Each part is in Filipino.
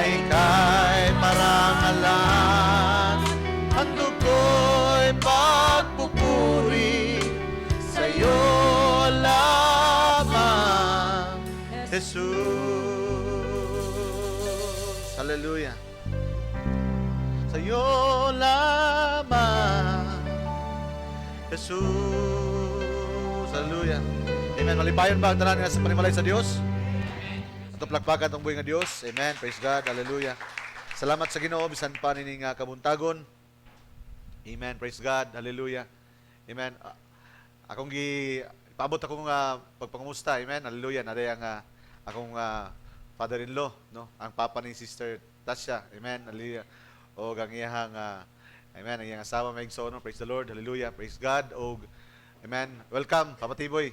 kay parangalan, handog ko'y pagpupuri sa'yo lamang, Jesus. Hallelujah. Sa'yo lamang, Jesus. Hallelujah. Amen. Malipayon ba ang tanan nga sa panimalay sa Dios? Ato plakpakan tong buhi nga Dios. Amen. Praise God. Hallelujah. Salamat sa Ginoo bisan pa nining kabuntagon. Amen. Praise God. Hallelujah. Amen. Akong paabot akong pagpangamusta. Amen. Hallelujah. Naday ang akong father-in-law, no? Ang papa ni Sister Tasha. Amen. Hallelujah. O ang iyang amen, ang iyang asawa maigsoon. Praise the Lord. Hallelujah. Praise God. O amen. Welcome, Papa Tiboy.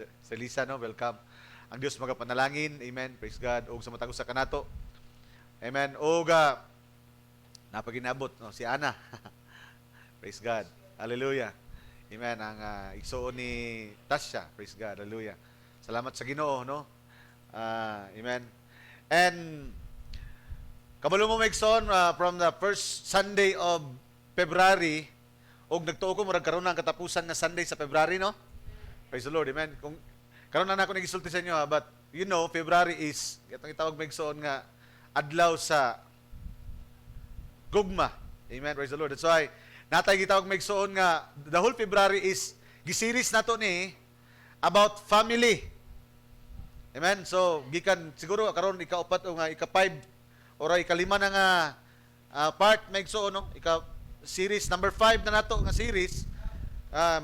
Sa Lisa, no? Welcome. Ang Diyos magapanalangin. Amen. Praise God. O sa matagos sa kanato. Amen. O napaginabot, no? Si Ana. Praise God. Hallelujah. Amen. Ang igsoon ni Tasha. Praise God. Hallelujah. Salamat sa Ginoo, no? Amen. And kabalo mo maigsoon from the first Sunday of February, og nagtuo ko murag karon na ang katapusan nga Sunday sa February, no? Praise the Lord, amen. Kung karon na ako nagisulti sa inyo, but you know, February is katong itawag maigsoon nga adlaw sa gugma. Amen, praise the Lord. That's why natay gitawag maigsoon nga the whole February is giseries nato ni about family. Amen. So gikan siguro karon ika-4 o nga ika-5 or ika-5 na nga part maigsoon, no? Series number 5 na nato nga series.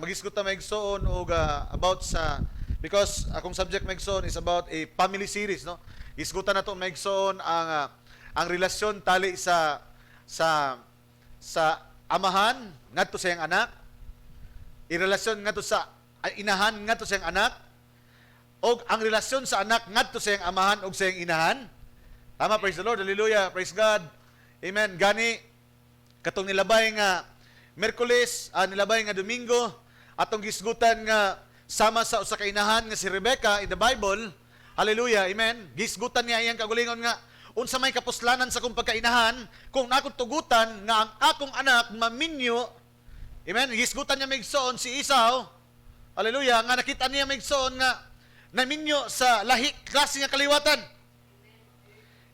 Magisgot ta maigsoon og about sa, because akong subject maigsoon is about a family series, no? Gisgutan nato maigsoon ang relasyon tali sa amahan ngadto sa iyang anak, irelasyon ngadto sa inahan ngadto sa iyang anak, og ang relasyon sa anak ngadto sa iyang amahan og sa iyang inahan. Tama, praise the Lord, hallelujah, praise God, amen. Gani, katong nilabay nga Merkules, nilabay nga Domingo, atong gisgutan nga sama sa usa ka inahan nga si Rebecca in the Bible, hallelujah, amen. Gisgutan niya iyang kagulingon nga, unsa may kapuslanan sa kong pagkainahan, kung akong tugutan nga ang akong anak maminyo, amen. Gisgutan niya maigsoon si Esau, hallelujah, nga nakita niya maigsoon nga naminyo sa lahi klase nga kaliwatan.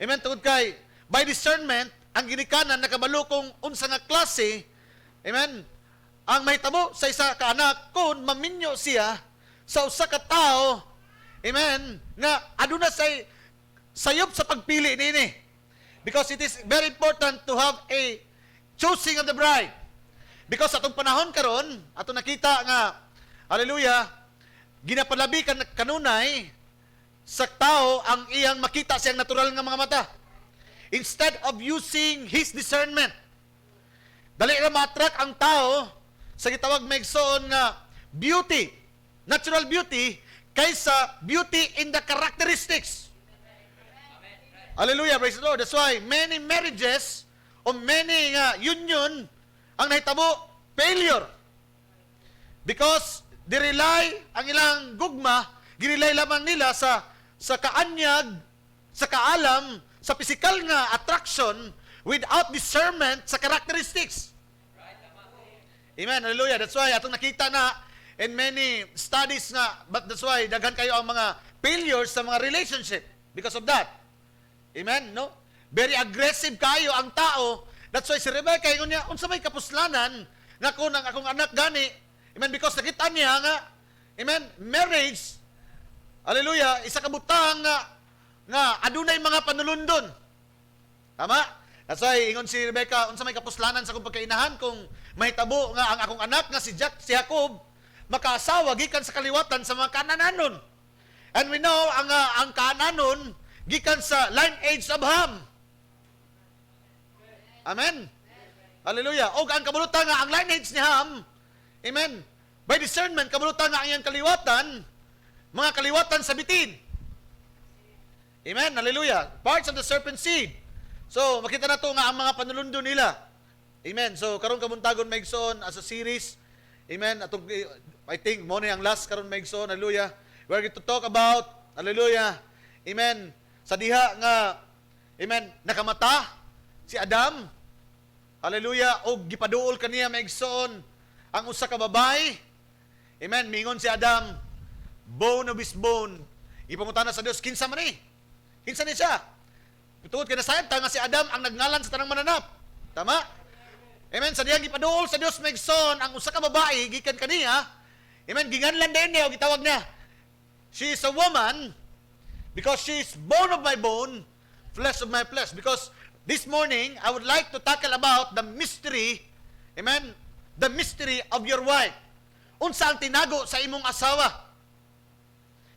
Amen, tungod kay by discernment ang ginikanan nakabalo kung unsa nga klase, amen, ang mahitabo sa isa ka anak kung maminyo siya sa usa ka tao, amen, nga aduna say sayop sa pagpili nini, because it is very important to have a choosing of the bride, because atong panahon karon ato nakita nga hallelujah ginapalabi kanunay sa tao ang iyang makita sa iyang natural nga mga mata instead of using his discernment. Dali ra ma-attract ang tao sa gitawag maigsoon nga beauty, natural beauty, kaysa beauty in the characteristics. Hallelujah, praise the Lord. That's why many marriages o many union ang nahitabo failure, because they rely ang ilang gugma, ginilay lamang nila sa kaanyag, sa kaalam, sa physical nga attraction without discernment sa characteristics. Amen, hallelujah. That's why atong nakita na in many studies nga, but that's why daghan kayo ang mga failures sa mga relationship because of that. Amen, no? Very aggressive kayo ang tao. That's why si Rebecca, ingon niya, unsa may kapuslanan nga kung ang akong anak gani, amen, because nakita niya nga, amen, marriage, hallelujah, isa ka butang nga adunay mga panulundon. Tama? That's why ingon si Rebecca, unsa may kapuslanan sa akong pagkainahan kung mahitabo nga ang akong anak nga si Jacob makaasawa gikan sa kaliwatan sa mga Kanananon. And we know ang Kananon gikan sa lineage of Ham. Amen. Hallelujah. O ang kabulutan nga ang lineage ni Ham, amen, by discernment kabulutan nga ang iyang kaliwatan, mga kaliwatan sa bitin. Amen. Hallelujah. Parts of the serpent seed. So, makita na to nga ang mga panulundo nila. Amen. So, karon kabuntagon maigsoon as a series. Amen. Atong I think mo na ang last karon maigsoon. Hallelujah. We're going to talk about, hallelujah, amen, sa diha nga Amen. Nakamata si Adam. Hallelujah. O gipaduol kaniya maigsoon ang usa ka babae. Amen. Mingon si Adam, bone of his bone. Ipangutana sa Dios, kinsa man ni? Kinsa ni siya? Tungod kay nasayad ta nga si Adam ang nagngalan sa tanang mananap. Tama? Amen. Sa diyang gipaduol sa Dios maigsoon ang usa ka babae gikan kaniya. Amen. Ginganlan din niya o gitawag niya. She is a woman because she is bone of my bone, flesh of my flesh. Because this morning, I would like to tackle about the mystery, amen, the mystery of your wife. Unsa ang tinago sa imong asawa?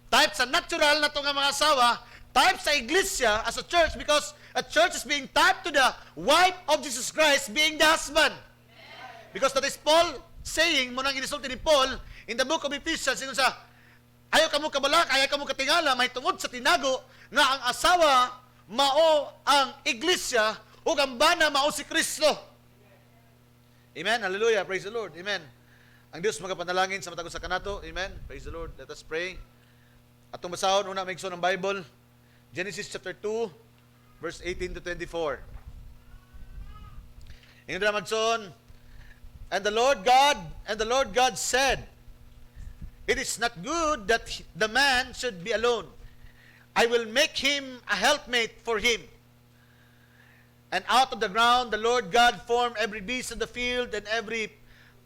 Type sa natural na itong mga asawa, type sa iglesia as a church, because a church is being typed to the wife of Jesus Christ being the husband. Because that is Paul saying, munang inisulti ni Paul, in the book of Ephesians, sa ayaw ka mo kabalak, ayaw ka mo katingala, may tungod sa tinago nga ang asawa mao ang iglesia ug ang bana mao si Kristo. Amen. Hallelujah. Praise the Lord. Amen. Ang Dios magapanalangin sa matag usa kanato. Amen. Praise the Lord. Let us pray. Atong basahon una maigsoon ang Bible. Genesis chapter 2 verse 18 to 24. Ingon na magsoon, and the Lord God said, it is not good that the man should be alone. I will make him a helpmate for him. And out of the ground the Lord God formed every beast of the field and every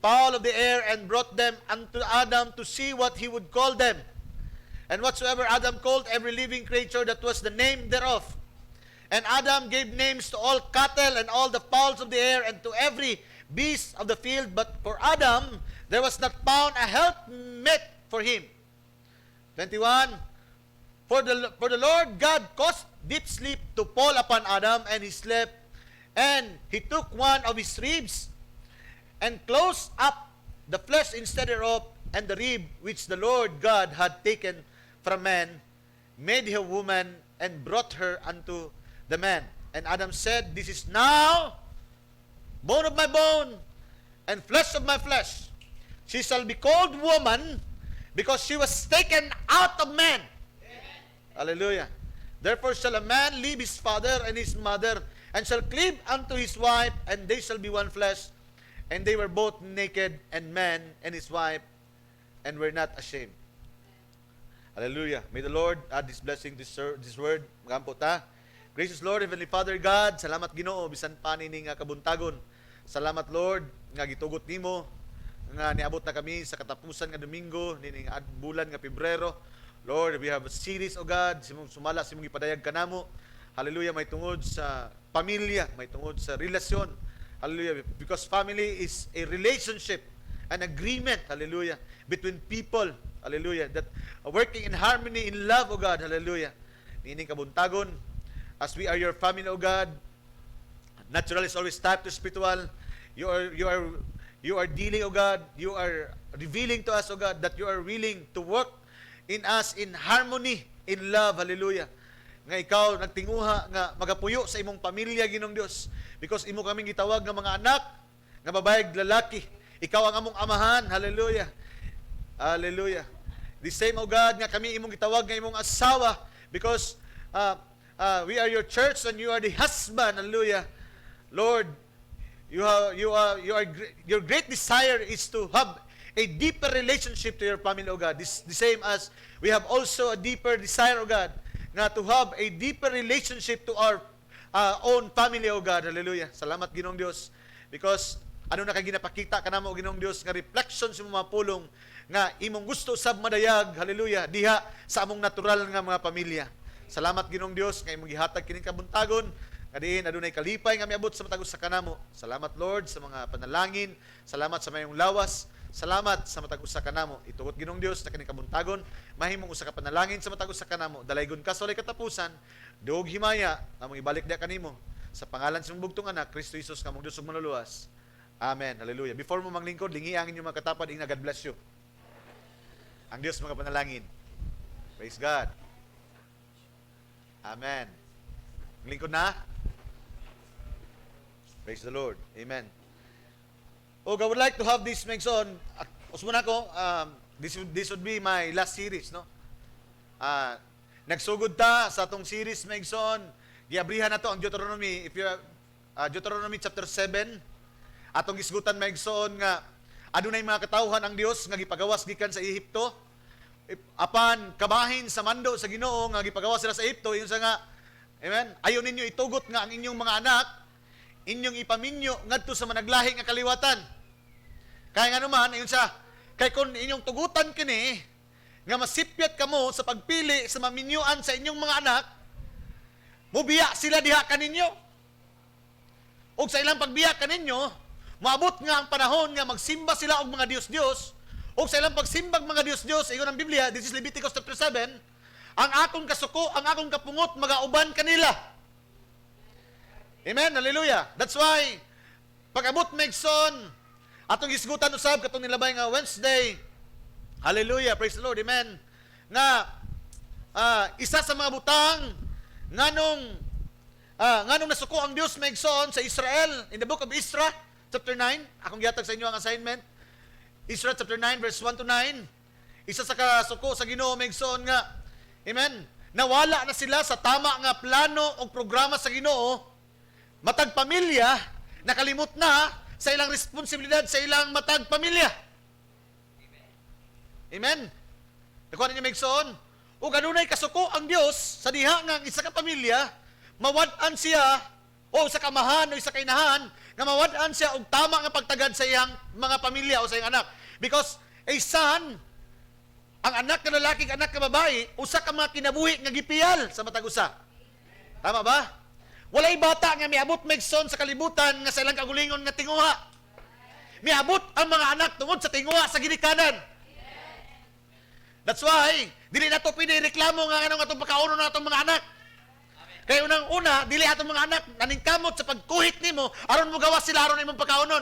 fowl of the air and brought them unto Adam to see what he would call them. And whatsoever Adam called every living creature, that was the name thereof. And Adam gave names to all cattle and all the fowls of the air and to every beast of the field. But for Adam there was not found a helpmate for him. 21. For the Lord God caused deep sleep to fall upon Adam, and he slept. And he took one of his ribs, and closed up the flesh instead thereof, and the rib which the Lord God had taken from man, made he a woman, and brought her unto the man. And Adam said, this is now bone of my bone, and flesh of my flesh. She shall be called woman, because she was taken out of man. Hallelujah. Therefore shall a man leave his father and his mother, and shall cleave unto his wife, and they shall be one flesh. And they were both naked, and man and his wife, and were not ashamed. Hallelujah. May the Lord add this blessing, this word. Magampo ta. Gracious Lord, Heavenly Father God, salamat Ginoo bisan pa nini nga kabuntagon. Salamat Lord nga gitugot nimo nga niabot na kami sa katapusan nga Domingo nini nga bulan nga Pebrero. Lord, we have a series, O God, sumala simong ipadayag kanamo. Hallelujah, may tungod sa pamilya, may tungod sa relasyon. Hallelujah, because family is a relationship, an agreement, hallelujah, between people, hallelujah, that working in harmony, in love, O God, hallelujah. Nining kabuntagon, as we are your family, O God, natural is always typed to spiritual. You are dealing, O God, you are revealing to us, O God, that you are willing to work in us in harmony, in love, hallelujah. Nga ikaw nagtinguha nga magapuyo sa imong pamilya, Ginoong Dios, because imo kaming gitawag nga mga anak, nga babae lalaki. Ikaw ang among amahan, hallelujah. Hallelujah. The same, O God, nga kami imong gitawag nga imong asawa, because we are your church and you are the husband, hallelujah. Lord, your great desire is to have a deeper relationship to your family, O God. The same as we have also a deeper desire, O God, nga to have a deeper relationship to our own family, O God. Hallelujah. Salamat, Ginoong Dios. Because ano na kay ginapakita kanamo, Ginoong Dios, nga reflection sa mga pulong nga imong gusto sab madayag, hallelujah, diha sa among natural nga mga pamilya. Salamat, Ginoong Dios, nga imong gihatag kining kabuntagon. Kadiin adunay kalipay nga miabot sa matag usa kanamo. Salamat, Lord, sa mga panalangin. Salamat sa mayong lawas. Salamat sa matag usa kanamo. Itugot, Ginoong Dios, na kining kabuntagon, mahimong usa ka panalangin sa matag usa kanamo. Dalaygon ka sa walay katapusan, duog himaya, among ibalik dia kanimo. Sa pangalan sa imong bugtong anak, Kristo Jesus, kamong Dios ug manluluwas. Amen. Hallelujah. Before mo manglingkod, lingi ang inyong mga katapad, ing God bless you. Ang Dios mga panalangin. Praise God. Amen. Lingkod na. Praise the Lord. Amen. I would like to have this next on. Usmuna ko, this would be my last series, no? Nagsugod ta sa atong series next on. giabrihan nato ang Deuteronomy, if you Deuteronomy chapter 7, atong gisgutan maigsoon nga adunay mga katawhan ang Dios nga gipagawas gikan sa Ehipto. Apan kabahin sa mando sa Ginoo nga gipagawas sila sa Ehipto, yun sa nga, amen, ayaw ninyo itugot nga ang inyong mga anak, inyong ipaminyo ngadto sa managlahi nga kaliwatan. Kaya nga naman, ayun sa, kay kung inyong tugutan kini, nga masipyat kamo sa pagpili sa maminyuan sa inyong mga anak, mubiya sila diha kaninyo. O sa ilang pagbiya kaninyo, maabot nga ang panahon nga magsimba sila og mga Diyos-Diyos, o sa ilang pagsimbag mga Diyos-Diyos, ingon ang Biblia, this is Leviticus chapter 7, ang akong kasuko, ang akong kapungot, magauban kanila. Amen, hallelujah. That's why, pag-abot megson, atong isgutan usab katong nilabay nga Wednesday, hallelujah, praise the Lord, amen, nga isa sa mga butang nganong nasuko ang Dios maigsoon sa Israel in the book of Isra chapter 9. Akong gihatag sa inyo ang assignment, Isra chapter 9 verse 1 to 9. Isa sa kasuko sa Ginoo maigsoon nga, amen, nawala na sila sa tama nga plano o programa sa Ginoo, matag pamilya, nakalimot na sa ilang responsibilidad sa ilang matag pamilya. Amen. Nakuha ninyo maigsoon. O ganunay kasuko ang Dios sa diha nga isa ka pamilya, mawad-an siya, o sa kamahan o sa kainahan, nga mawad-an siya og tama nga pagtagad sa iyang mga pamilya o sa iyang anak. Because a son, ang anak na lalaki, ang anak na babae, usa ka mga kinabuhi nga gipiyal sa matag usa. Tama ba? Walay bata nga miabot maigsoon sa kalibutan nga sa ilang kagulingon nga tinguha. Miabot ang mga anak tungod sa tinguha sa ginikanan. That's why, dili na ito pinireklamo nga anong atong pagkauno na atong mga anak. Kaya unang-una, dili atong mga anak naningkamot sa pagkuhit nimo, aron mo gawas sila aron imong pagkaunon.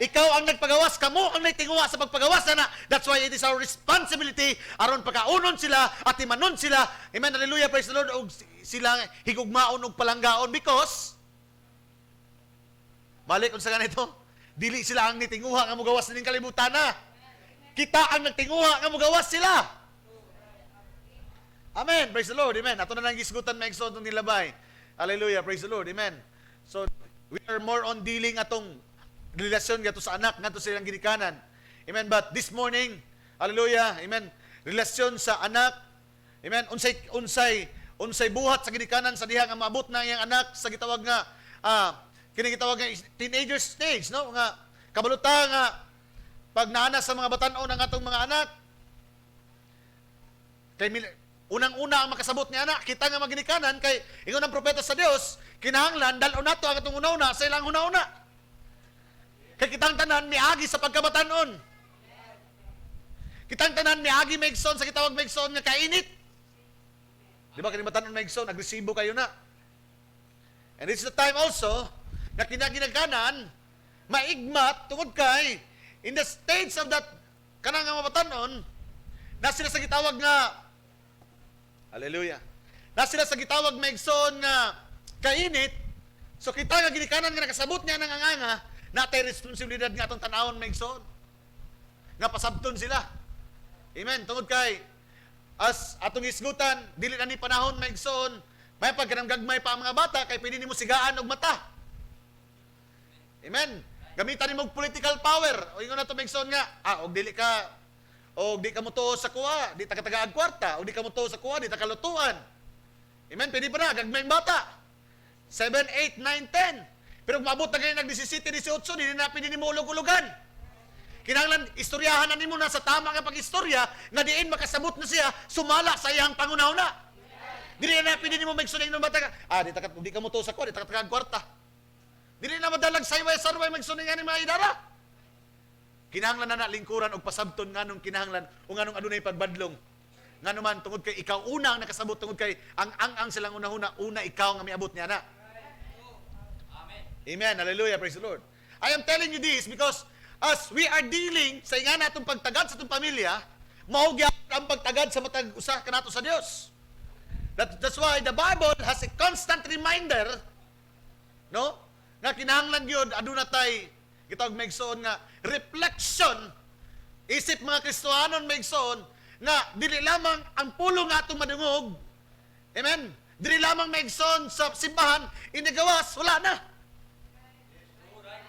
Ikaw ang nagpagawas, kamo ang nagtinguha sa pagpagawas na. That's why it is our responsibility aron pagkaunon sila at imanon sila. Amen, hallelujah, praise the Lord. Og sila higugmaon og palanggaon because balik kung sa ganito, dili sila ang nitinguha nga mugawas ning kalibutan na. Kita ang nagtinguha nga mugawas sila. Amen, praise the Lord, amen. Ato na lang gisgutan maigsoon itong nilabay. Hallelujah, praise the Lord, amen. So, we are more on dealing atong relasyon gato sa anak, gato sa ilang ginikanan. Amen, but this morning, hallelujah, amen, relasyon sa anak, amen, unsay buhat sa ginikanan sa diha nga maabot na iyang anak sa gitawag nga, kini gitawag nga teenager stage, no? Nga, kabaluta nga, pag naana sa mga batan-o ng atong mga anak, kay unang-una ang makasabot ni anak, kita nga maginikanan, kay ingon ang propeta sa Dios, kinahanglan, dalon nato ang atong una-una sa ilang una-una. Kay kitang tanan, miagi sa pagkabatanon. Kitang tanan, miagi maigsoon sa kitawag maigsoon nga kainit. Di ba, kinibatanon maigsoon, agresibo kayo na. And this is the time also, na kinaginaganan, maigmat, tungod kay, in the stage of that kanang nga mabatanon, na sila sa gitawag nga, hallelujah, na sila sa gitawag maigsoon nga kainit, so kita nga ginikanan nga nakasabot niya ng anganga, natay responsibilidad nga atong tanawon maigsoon, nga pasabton sila. Amen, tungod kay, as atong isgutan, dili na ni panahon maigsoon, may pagkanamgagmay pa ang mga bata, kay pwede nimo sigaan og mata. Amen. Gamitan nimo og political power. O ingon nato maigsoon nga, og dili ka o di ka mo tuo sa kuha, di ta katagaag kwarta, o di ka mo tuo sa kuha, di ta kalutuan. Amen, pwede pa na gagmayng bata. 7, 8, 9, 10. Pero kung maabot na kayo nag-17, 18, di na pwede nimo ulog-ulogan. Kinahanglan istoryahan na nimo na sa tama nga pag-istorya nga diin makasabot na siya sumala sa iyang pangunahuna. Dili na pwede nimo maigsoon ng bata ka, di ka mo tuo sa kuha, di ta katagaag kwarta. Dili na madalag sayway-sarway magsunin nga ni mga idara. Kinahanglan na lingkuran og pasabton nganong kinahanglan o nganong adunay pagbadlong. Ngano man tungod kay ikaw una ang nakasabot, tungod kay ang silang una ikaw nga miabot niya na. Amen. Amen. Hallelujah. Praise the Lord. I am telling you this because as we are dealing sa nga natong pagtagad sa atong pamilya, mao gyud ang pagtagad sa matag usa kanato sa Dios. That's why the Bible has a constant reminder, no? Nga kinahanglan yun, aduna tay, kitawag maigsoon nga, reflection, isip mga Kristohanon maigsoon, nga dili lamang ang pulong nga itong madungog, amen, diri lamang maigsoon sa simbahan, inagawas, wala na.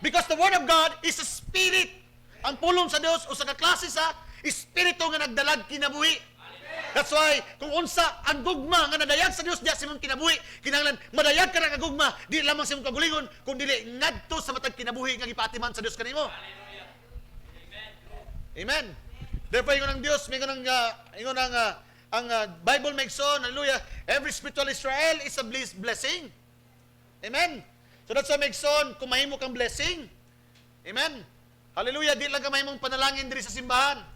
Because the Word of God is a spirit. Ang pulong sa Dios o sa kaklase sa espiritu nga nagdalag kinabuhi. That's why, kung unsa ang gugma nga nadayag sa Dios diya sa imong kinabuhi, kinahanglan madayag ka na nga gugma, di lamang sa imong kagulingon, kung dili ngadto sa matag kinabuhi nga gipatiman sa Dios kanimo. Amen. Therefore, ingon ang Dios, ingon ang Bible makes on, hallelujah, every spiritual Israel is a blessing. Amen. So that's why makes on, kung mahimo kang blessing. Amen. Hallelujah, di lang ka mahimong panalangin diri sa simbahan.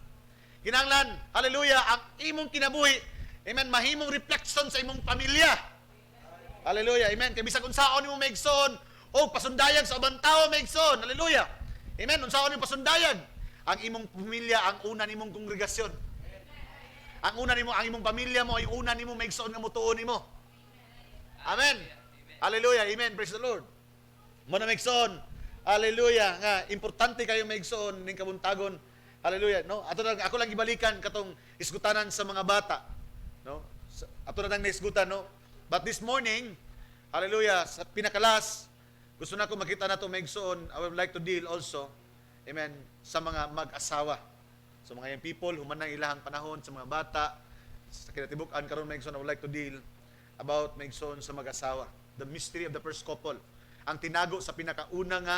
Kinahanglan, hallelujah, ang imong kinabuhi, amen, mahimong reflection sa imong pamilya. Hallelujah, amen. Kaya bisag unsaon nimo maigsoon o pasundayag sa ubang tawo maigsoon. Hallelujah. Amen. Unsaon nimo pasundayag? Ang imong pamilya ang una nimong kongregasyon. Ang imong pamilya mo ay una nimo maigsoon nga mutuon nimo. Amen. Hallelujah. Amen. Praise the Lord. Mo na maigsoon. Hallelujah. Nga importante kayo maigsoon ning kabuntagon. Hallelujah. No? Ako lang gibalikan katong isgutanan sa mga bata. No? Ato na nang naisgutan, no? But this morning, hallelujah, sa pinakalas, gusto na ko makita na ito maigsoon. I would like to deal also, amen, sa mga mag-asawa. So mga young people, human ng ilahang panahon sa mga bata, sa kinatibukan karon maigsoon, I would like to deal about maigsoon sa mag-asawa. The mystery of the first couple. Ang tinago sa pinakauna nga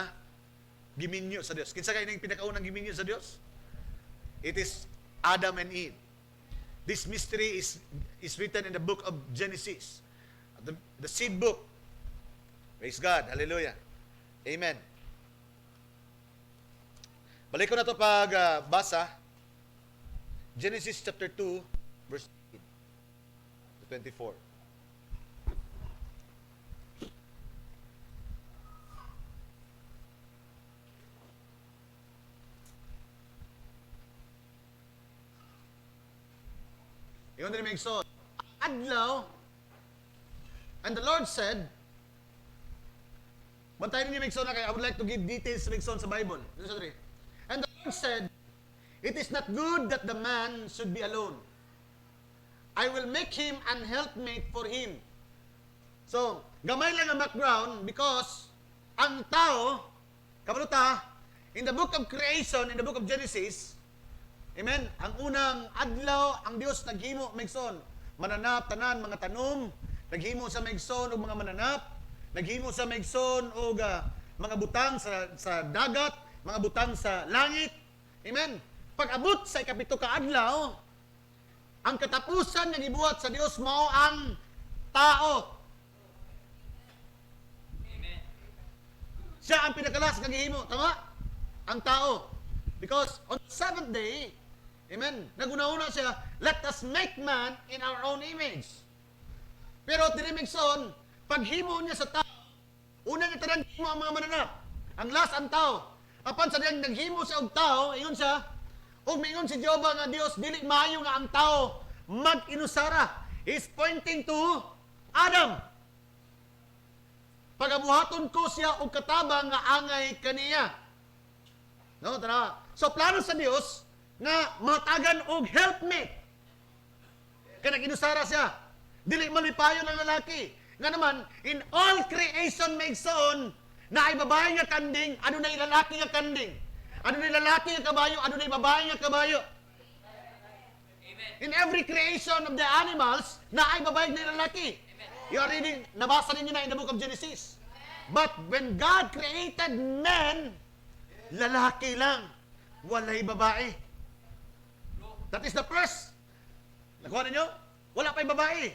giminyo sa Dios. Kinsa kay ning pinakaunang giminyo sa Dios? It is Adam and Eve. This mystery is written in the book of Genesis, the seed book. Praise God. Hallelujah. Amen. Balik ko na ito pag basa. Genesis chapter 2, verse 18 to 24. Yun din may igsoon. Adlaw, and the Lord said, bantayan niyo may igsoon na kayo, I would like to give details sa igsoon sa Bible. And the Lord said, it is not good that the man should be alone. I will make him an helpmate for him. So, gamay lang ang background because ang tao, kabaluta, in the book of creation, in the book of Genesis, amen, ang unang adlaw, ang Dios naghimo maigsoon, mananap tanan mga tanom, naghimo sa maigsoon og mga mananap, naghimo sa maigsoon og mga butang sa dagat, mga butang sa langit. Amen. Pag-abot sa ikapito ka adlaw, ang katapusan nga gibuhat sa Dios mao ang tao. Amen. Siya ang pinakalas nga gihimo, tama? Ang tao. Because on the seventh day, amen, naguna-una siya, let us make man in our own image. Pero tirimigson, paghimo niya sa tao, una niya tanang himo ang mga mananap. Ang last ang tao. Apan sa diyang naghimo siya og tao, ingon siya, o mingon si Jehovah nga Dios, dili maayo nga ang tao mag-inusara. He's pointing to Adam. Pagabuhaton ko siya og katabang nga angay kaniya. No, tara. So plano sa Dios nga matagan og helpmate. Kaya nag-inusara siya. Dili malipayon ang lalaki. Nga naman, in all creation maigsoon, na ay babae nga kanding, ano na lalaki nga kanding. Ano na lalaki nga kabayo, ano na babae nga kabayo. In every creation of the animals, na ay babae nga lalaki. You are reading, nabasa ninyo na in the book of Genesis. But when God created man, lalaki lang, walay babae. That is the first. Nakuha ninyo? Wala pa'y babae.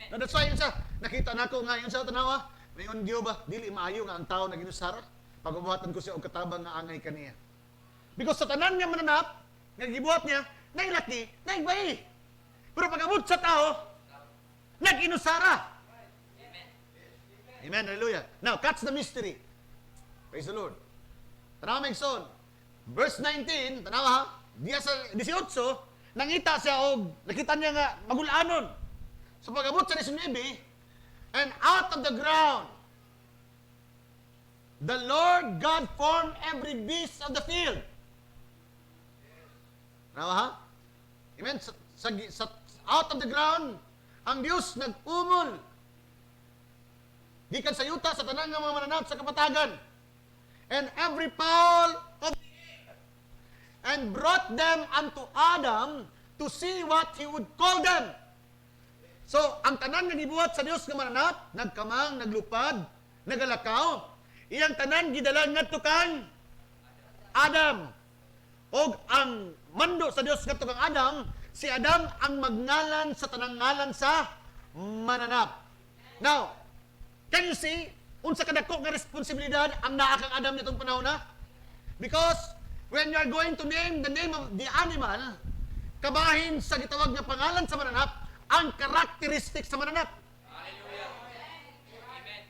Now, that's why yun siya, nakita na ko nga yun siya, tanawa, mayon Diyo ba, dili maayo nga ang tao na ginusara, pagbubuhatan ko siya o katabang nga angay kaniya. Because sa tanan niya mananap, nga gibuhat niya, nailaki, naigbayi. Pero pag-abot sa tao, nag-inusara. Amen, hallelujah. Now, catch the mystery. Praise the Lord. Tanawa may son. Verse 19, tanawa ha, diya sa 18, nangita siya og nakita niya nga magulanon. So pag-abot sa 19, and out of the ground, the Lord God formed every beast of the field. Tanawa ha? Amen. Out of the ground, ang Diyos nag-umol gikan sa yuta sa tanan nga mga mananap sa kapatagan. And every fowl of the air, and brought them unto Adam to see what he would call them. So, ang tanan nga gibuhat sa Dios nga mananap, nagkamang, naglupad, nagalakaw, iyang tanan gidalan ngadto kang Adam. Og ang mando sa Dios ngadto kang Adam, si Adam ang magngalan sa tanang ngalan sa mananap. Now, can you see unsa kadako nga responsibilidad ang naa kang Adam nitong panahon na? Because when you are going to name the name of the animal, kabahin sa gitawag nga pangalan sa mananap, ang characteristic sa mananap. Hallelujah. Amen.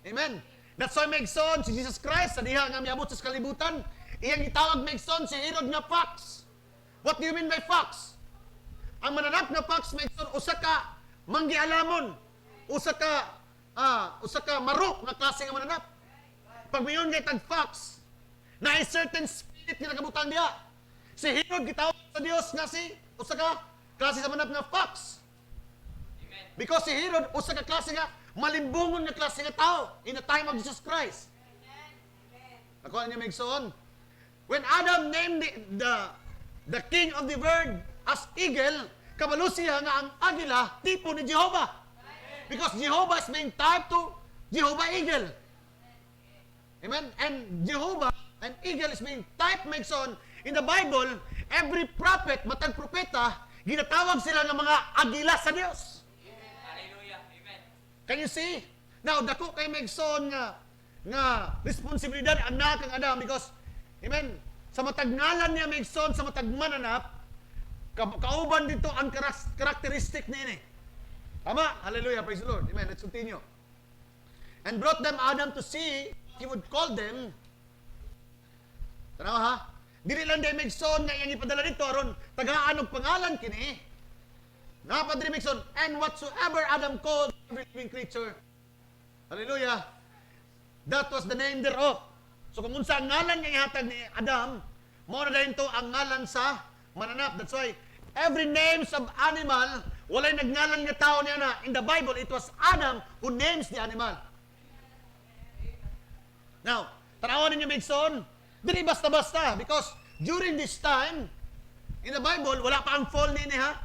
Amen. That's why Megson, si Jesus Christ, sa diha nga miabot sa kalibutan, iyang gitawag Megson si Herod nga fox. What do you mean by fox? Ang mananap nga fox, Megson, usa ka manggialamon, usa ka marok nga klase nga mananap. Pag mayon kay tag fox, na a certain spirit nga nagabutang diha. Si Herod gitawag sa Dios nga si usa ka klase sa mananap nga fox. Amen. Because si Herod usa ka klase nga malimbungon nga klase nga tao in the time of Jesus Christ. Nakuha niyo Megson? When Adam named the king of the bird as eagle, kabalo siya nga ang agila tipo ni Jehovah. Because Jehovah is being typed to Jehovah eagle. Amen? And Jehovah and eagle is being typed, Megson, in the Bible. Every prophet, matag propeta, ginatawag sila ng mga agila sa Dios. Hallelujah. Amen. Can you see? Now, dako kay Megson nga responsibilidad ang naa kang Adam because, amen, sa matag ngalan niya Megson, sa matag mananap, kauban dito ang karakteristik niya. Tama? Hallelujah. Praise the Lord. Amen. Let's continue. And brought them Adam to see, he would call them. Tanaw ha? Dili lang day Megson nga iyang ipadala dito aron tagaan og pangalan kini. Napadri Megson, and whatsoever Adam called every living creature. Hallelujah. That was the name thereof. So kung unsa ang ngalan nga ihatag ni Adam, mao na dayon to ang ngalan sa mananap. That's why every names of animal, walay nagngalan nga tao niya na. In the Bible, it was Adam who names the animal. Now, tanawan ninyo Megson, dili basta-basta because during this time, in the Bible, wala pa ang fall nini ha.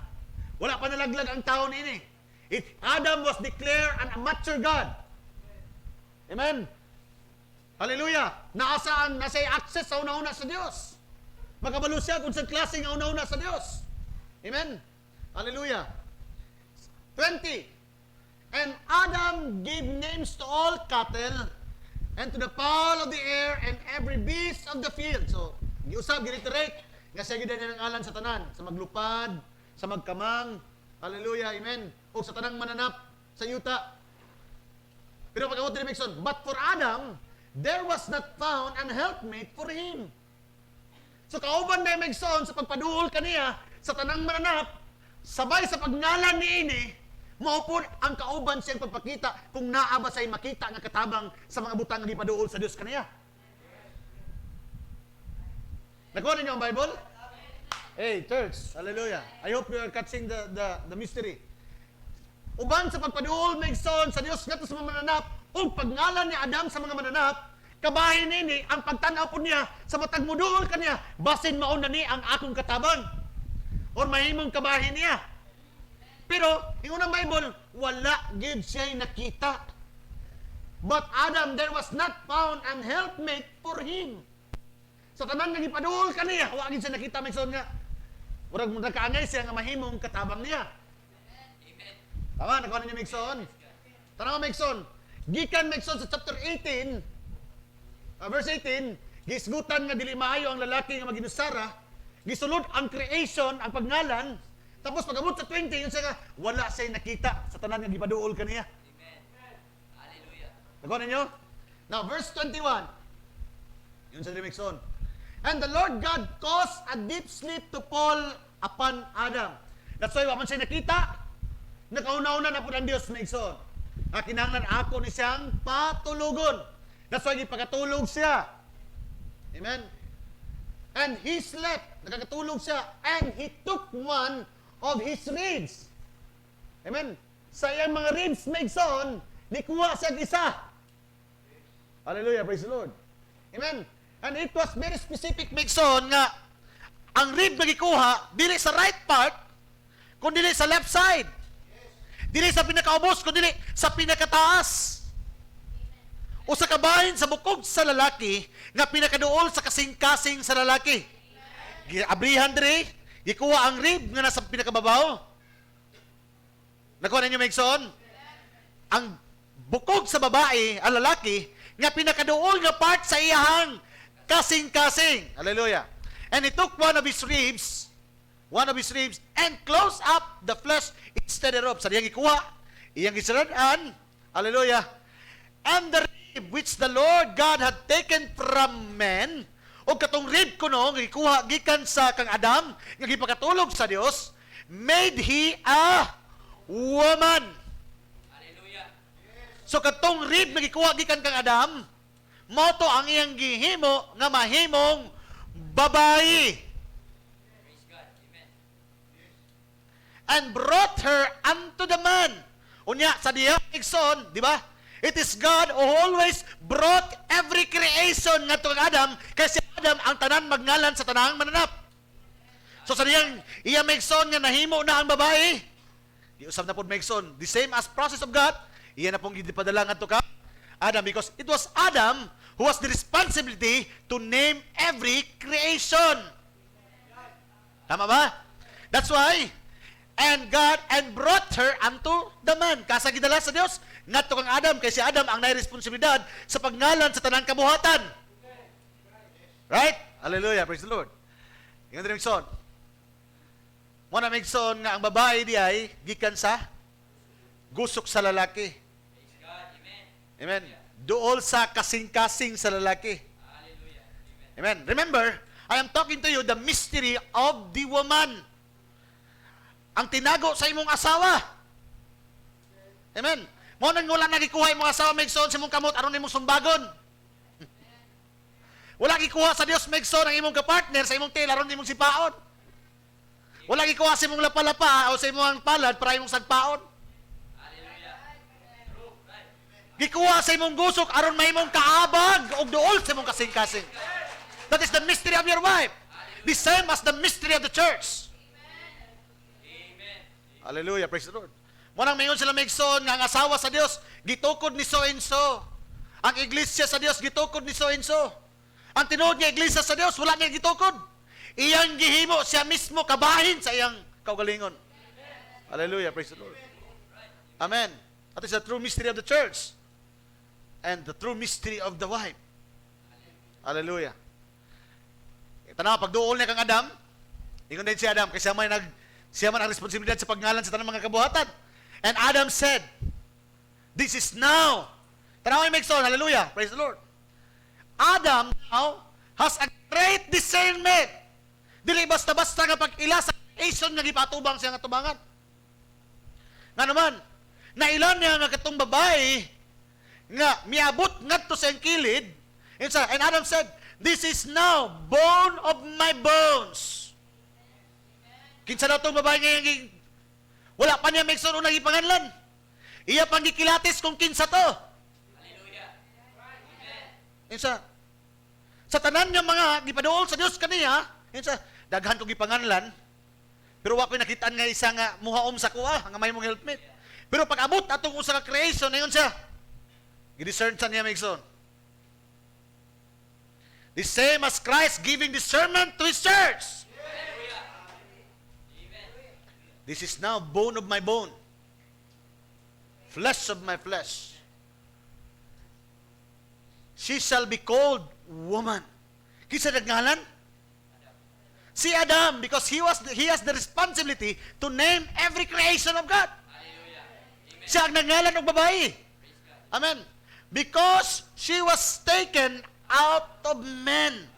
Wala pa nalaglag ang tao nini. Adam was declared an mature God. Amen. Hallelujah. Nasa access sa una-una sa Dios. Makabalo siya kung sa klase nga una-una sa Dios. Amen. Hallelujah. 20. And Adam gave names to all cattle and to the fowl of the air and every beast of the field. So, giusab, giniterate, nga siya gida niya ng alan sa tanan, sa maglupad, sa magkamang, hallelujah, amen, o sa tanang mananap, sa yuta. Pero pag-awot din Megson, but for Adam, there was not found an helpmate for him. So, kauban na Megson, sa pagpaduol kaniya, sa tanang mananap, sabay sa pagngalan ni ini, maupod ang kauban siyang pagpakita kung naaba sa'y makita nga katabang sa mga butang nga gipaduol sa Dios kaniya. Nakuha ninyo ang Bible? Hey, church, hallelujah. I hope you are catching the mystery. Uban sa pagpaduol Megson sa Dios ngadto sa mga mananap, ug pagngalan ni Adam sa mga mananap, kabahin nini ang pagtanaw po niya sa matag muduol kaniya, basin mauna ni ang akong katabang. Or mahimong kabahin niya. Pero, yung unang Bible, wala gid siya'y nakita. But Adam, there was not found an helpmate for him. Sa tanan nga gipaduol kaniya, wa gid siya nakita Megson nga. Murag nakaangay siya nga mahimong katabang niya. Amen. Tama, nakuha ninyo Megson. Tanaw Megson. Gikan Megson sa chapter 18, verse 18, gisgutan nga dili maayo ang lalaki nga maginusara, gisulod ang creation, ang pagngalan, tapos pag-abot sa 20, yun siya nga, wala siya'y nakita sa tanan nga gipaduol kaniya. Amen. Hallelujah. Nakuha ninyo? Now, verse 21. Yun sa Megson. And the Lord God caused a deep sleep to fall upon Adam. That's why, waman siya nakita, nakauna-una na po ng Diyos, Megson. Kinahanglan ako ni siyang patulugon. That's why, ipakatulog siya. Amen? And he slept, nakakatulog siya, and he took one of his ribs. Amen? Sa iyang mga ribs, Megson, Nikuha siya isa. Hallelujah, praise the Lord. Amen. And it was very specific. Migson nga ang rib nga gikuha dili sa right part kun dili sa left side. Dili sa pinakaubos kun dili sa pinakataas. O sa kabahin sa bukog sa lalaki nga pinakaduol sa kasing-kasing sa lalaki. Abrihan diri, gikuha ang rib nga nasa pinakababaw. Nakuha ninyo Migson? Ang bukog sa babae, ang lalaki, nga pinakaduol nga part sa iyahang kasing-kasing. Hallelujah. And he took one of his ribs, and closed up the flesh instead thereof. Sa diyang ikuha, iyang gisaradan, hallelujah. And the rib which the Lord God had taken from men, o katong rib kuno, nga ikuha gikan sa kang Adam, nga gipakatulog sa Dios, made he a woman. Hallelujah. So katong rib nga gikuha gikan kang Adam, moto ang iyang gihimo nga mahimong babayi. Praise God. Amen. And brought her unto the man. Unya sa diha Igsoon, di ba? It is God who always brought every creation nga kang Adam, kasi Adam ang tanan magngalan sa tanang mananap. So sa diyang iya Igsoon nga nahimo na ang babae, di usab na pod Igsoon, the same as process of God, iya na pong gipadala ngadto ka Adam, because it was Adam who has the responsibility to name every creation. Tama ba? That's why, and God and brought her unto the man. Kasa gidala sa Dios ngadto kang Adam, kay si Adam ang nay responsibilidad sa pagngalan sa tanang kabuhatan. Right? Hallelujah, praise the Lord. Ingon din Migson. Mo na Migson nga ang babae di ay gikan sa gusok sa lalaki. Praise God. Amen. Amen. Duol sa kasing-kasing sa lalaki. Hallelujah. Amen. Amen. Remember, I am talking to you the mystery of the woman. Ang tinago sa imong asawa. Amen. Mo nang wala nagikuha imong asawa Migson sa imong kamot aron imong sumbagon. Wala gikuha sa Dios Migson ang imong kapartner sa imong tela aron imong sipaon. Wala gikuha sa imong lapalapa o sa imong palad para imong sagpaon. Hallelujah. True. Right. Gikuha sa imong gusok aron mahimong kaabag og duol sa imong kasing-kasing. That is the mystery of your wife. The same as the mystery of the church. Amen. Hallelujah, praise the Lord. Munang mayon sila Migson nga ang asawa sa Dios gitukod ni so and so. Ang iglesia sa Dios gitukod ni so and so. Ang tinuod nga iglesia sa Dios wala niya gitukod. Iyang gihimo siya mismo kabahin sa iyang kaugalingon. Hallelujah, praise the Lord. Amen. That is the true mystery of the church and the true mystery of the wife. Hallelujah. Tanaw pagduol niya kang Adam, ingon din si Adam kasi siya man ang responsibilidad sa pagngalan sa tanang mga kabuhatan. And Adam said, this is now. Tanaw ay Migson, hallelujah, praise the Lord. Adam now has a great discernment. Dili basta-basta nga pag-ila sa creation nga gipatubang siya nga tubangan. Nga naman, nailan niya nga katong babae nga miabot ngadto sa iyang kilid. And Adam said, this is now bone of my bones. Kinsa daw itong babae ngayon, wala pa niya Migson unang ipanganlan. Iya pang gikilatis kung kinsa to. Hallelujah. Amen. Kinsa? Sa tanan niya mga gipaduol sa Dios kaniya, kinsa? Daghan kong gipanganlan, pero wa ko'y nakitaan nga isa nga muhaom sa kuha, nga may mong helpmate. Pero pag abot atong usa ka creation, ayon siya. Gidiscern sa niya Migson. The same as Christ giving discernment to His church. Hallelujah. Amen. This is now bone of my bone, flesh of my flesh. She shall be called woman. Kinsa nagngalan? Si Adam, because he has the responsibility to name every creation of God. Hallelujah. Amen. Siya ang nagngalan ng babae. Praise God. Amen. Because she was taken out of men.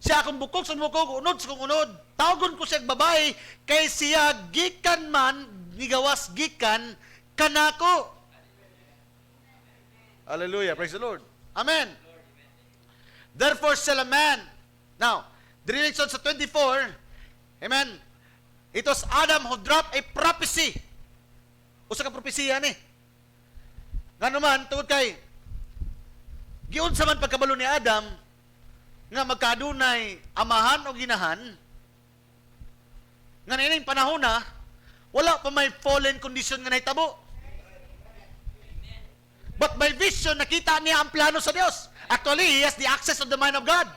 Siya akong bukog sa bukog, unod sa kong unod. Tawgon ko siya babae, kay siya gikan man, nigawas gikan, kanako. Hallelujah. Praise the Lord. Amen. Therefore shall a man. Now, direction sa 24, amen, it was Adam who dropped a prophecy. Usa ka propesiya ni. Nga naman, tungod kay, giunsa man pagkabalo ni Adam, nga magkadunay amahan o ginahan, nga nining panahon na, wala pa may fallen condition nga nahitabo. But by vision, nakita niya ang plano sa Dios. Actually, he has the access of the mind of God.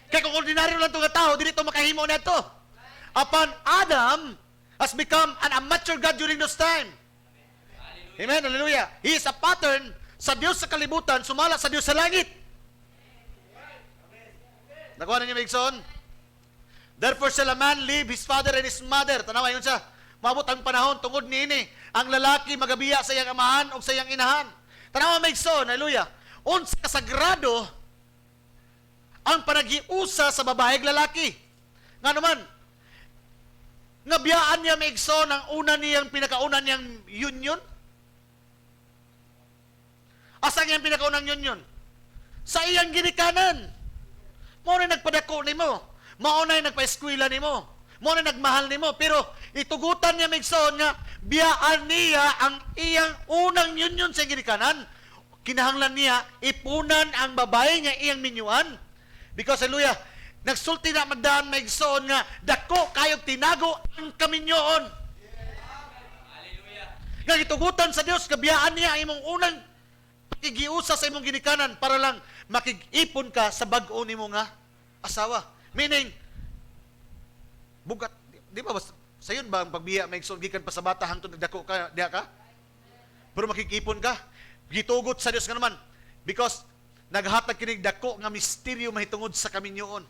Kaya kung ordinaryo lang itong tao, dito makahimo na ito. Upon Adam has become an amateur God during those time. Amen, hallelujah. He is a pattern sa Diyos sa kalibutan, sumala sa Diyos sa langit. Nakuha na niyo, Migson? Therefore shall a man leave his father and his mother. Tanawa yun siya. Mabot ang panahon, tungod niini. Ang lalaki magabiya sa iyang amahan o sa iyang inahan. Tanawa, Migson, hallelujah. Unsa kasagrado ang panagiusa sa babaeng lalaki. Nga naman, nga biyaan niya, Migson, ang una niyang pinakauna niyang union. Asa niyang pinakaunang union? Sa iyang ginikanan. Mo na nagpadako nimo. Mao na nagpa-eskwela nimo. Mo na nagmahal nimo. Pero itugutan niya, Migson, nga biyaan niya ang iyang unang union sa ginikanan. Kinahanglan niya ipunan ang babae nga iyang minyuan. Because, hallelujah, nagsulti na magdaan, Migson, nga dako kayog tinago ang kaminyoon. Hallelujah. Nga itugutan sa Dios, kabiyaan niya ang imong unang pakigiusa sa imong ginikanan para lang makig-ipon ka sa bag-o nimo nga asawa. Meaning, bugat, di ba, sayon ba ang pagbiya, Migson, gikan pa sa bata, hangtod nagdako ka, diha ka? Pero makig-ipon ka. Gitugot sa Dios nga naman. Because, naghatag kinig dako nga misteryo mahitungod sa kaminyoon.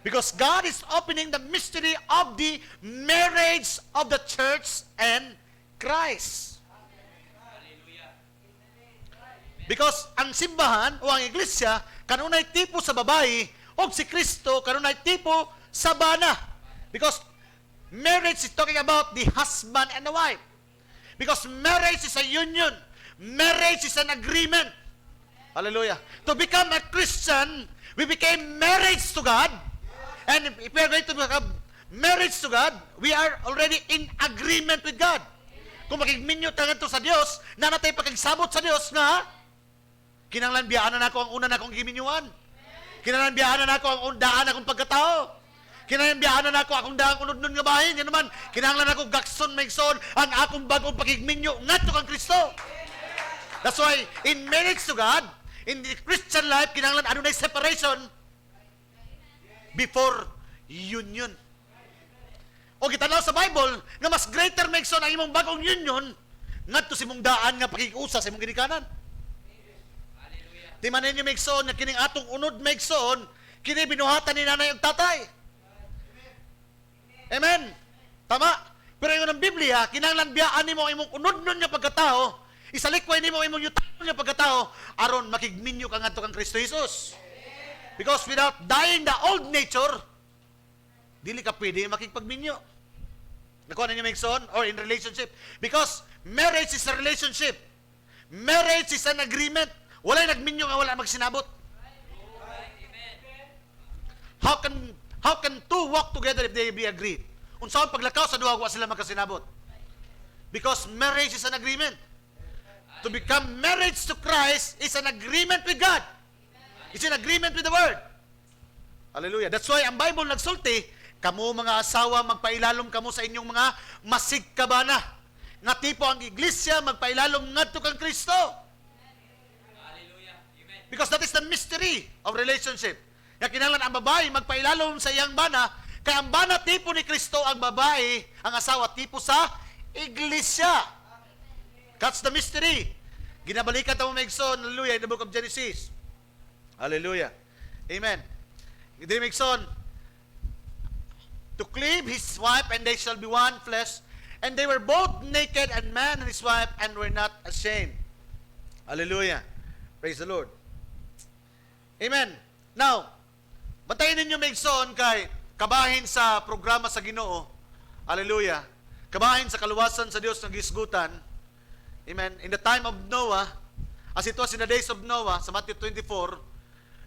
Because God is opening the mystery of the marriage of the church and Christ. Hallelujah. Because ang simbahan o ang iglesia kanunay tipo sa babae o si Kristo kanunay tipo sa bana. Because marriage is talking about the husband and the wife. Because marriage is a union. Marriage is an agreement. Hallelujah. To become a Christian, we became married to God. And if we are going to become married to God, we are already in agreement with God. Kung makigminyo tangan to sa Dios, na natay pakigsabot sa Dios nga, kinanglan biyaanan ako ang una na akong giminyuan. Kinanglan biyaanan ako ang undaan akong pagkatao. Kinanglan biyaanan ako akong daang unod-nun nga bahin. Yan naman, kinanglan ako gakson, Migson, ang akong bagong pakigminyo ngadto kang Kristo. That's why, in marriage to God, in the Christian life, kinanglan ano na separation before union. O kitanaw sa Bible, nga mas greater, Migson, ang imong bagong union, ngadto si mong daan nga pakikusa sa imong ginikanan. Hallelujah. Di man ninyo, Migson, nga kining atong unod, Migson, kini binuhatan ni nanay ug tatay. Amen. Tama. Pero yung ng Biblia, kinanglan biyaan nimo ang imong unod-nun nga pagkatao, isalikway nimo ang imong yutan nga pagkatao, aron makigminyo ka ngadto kang Kristo Jesus. Because without dying the old nature, dili ka pwede makigpagminyo. Nakuha na niyo, Migson? Or in relationship. Because marriage is a relationship. Marriage is an agreement. Wala'y nagminyo nga wala magsinabot. How can two walk together if they be agreed? Unsaon paglakaw sa duha wa sila magkasinabot? Because marriage is an agreement. To become married to Christ is an agreement with God. It's an agreement with the Word. Hallelujah. That's why ang Bible nagsulti, kamo mga asawa, magpailalom kamo sa inyong mga masigkabana. Nga tipo ang iglesia, magpailalom ngadto kang Kristo. Hallelujah. Amen. Because that is the mystery of relationship. Nga kinahanglan ang babae magpailalom sa iyang bana, kaya ang bana tipo ni Kristo, ang babae, ang asawa tipo sa iglesia. That's the mystery. Ginabalikan tamo, Migson, hallelujah, in the book of Genesis. Hallelujah. Amen. Hindi, Migson, to cleave his wife, and they shall be one flesh, and they were both naked, and man and his wife, and were not ashamed. Hallelujah. Praise the Lord. Amen. Now, bantayin ninyo, Migson, kay kabahin sa programa sa Ginoo. Hallelujah. Kabahin sa kaluwasan sa Dios ng gisgutan. Amen. In the time of Noah, as it was in the days of Noah, sa Matthew 24,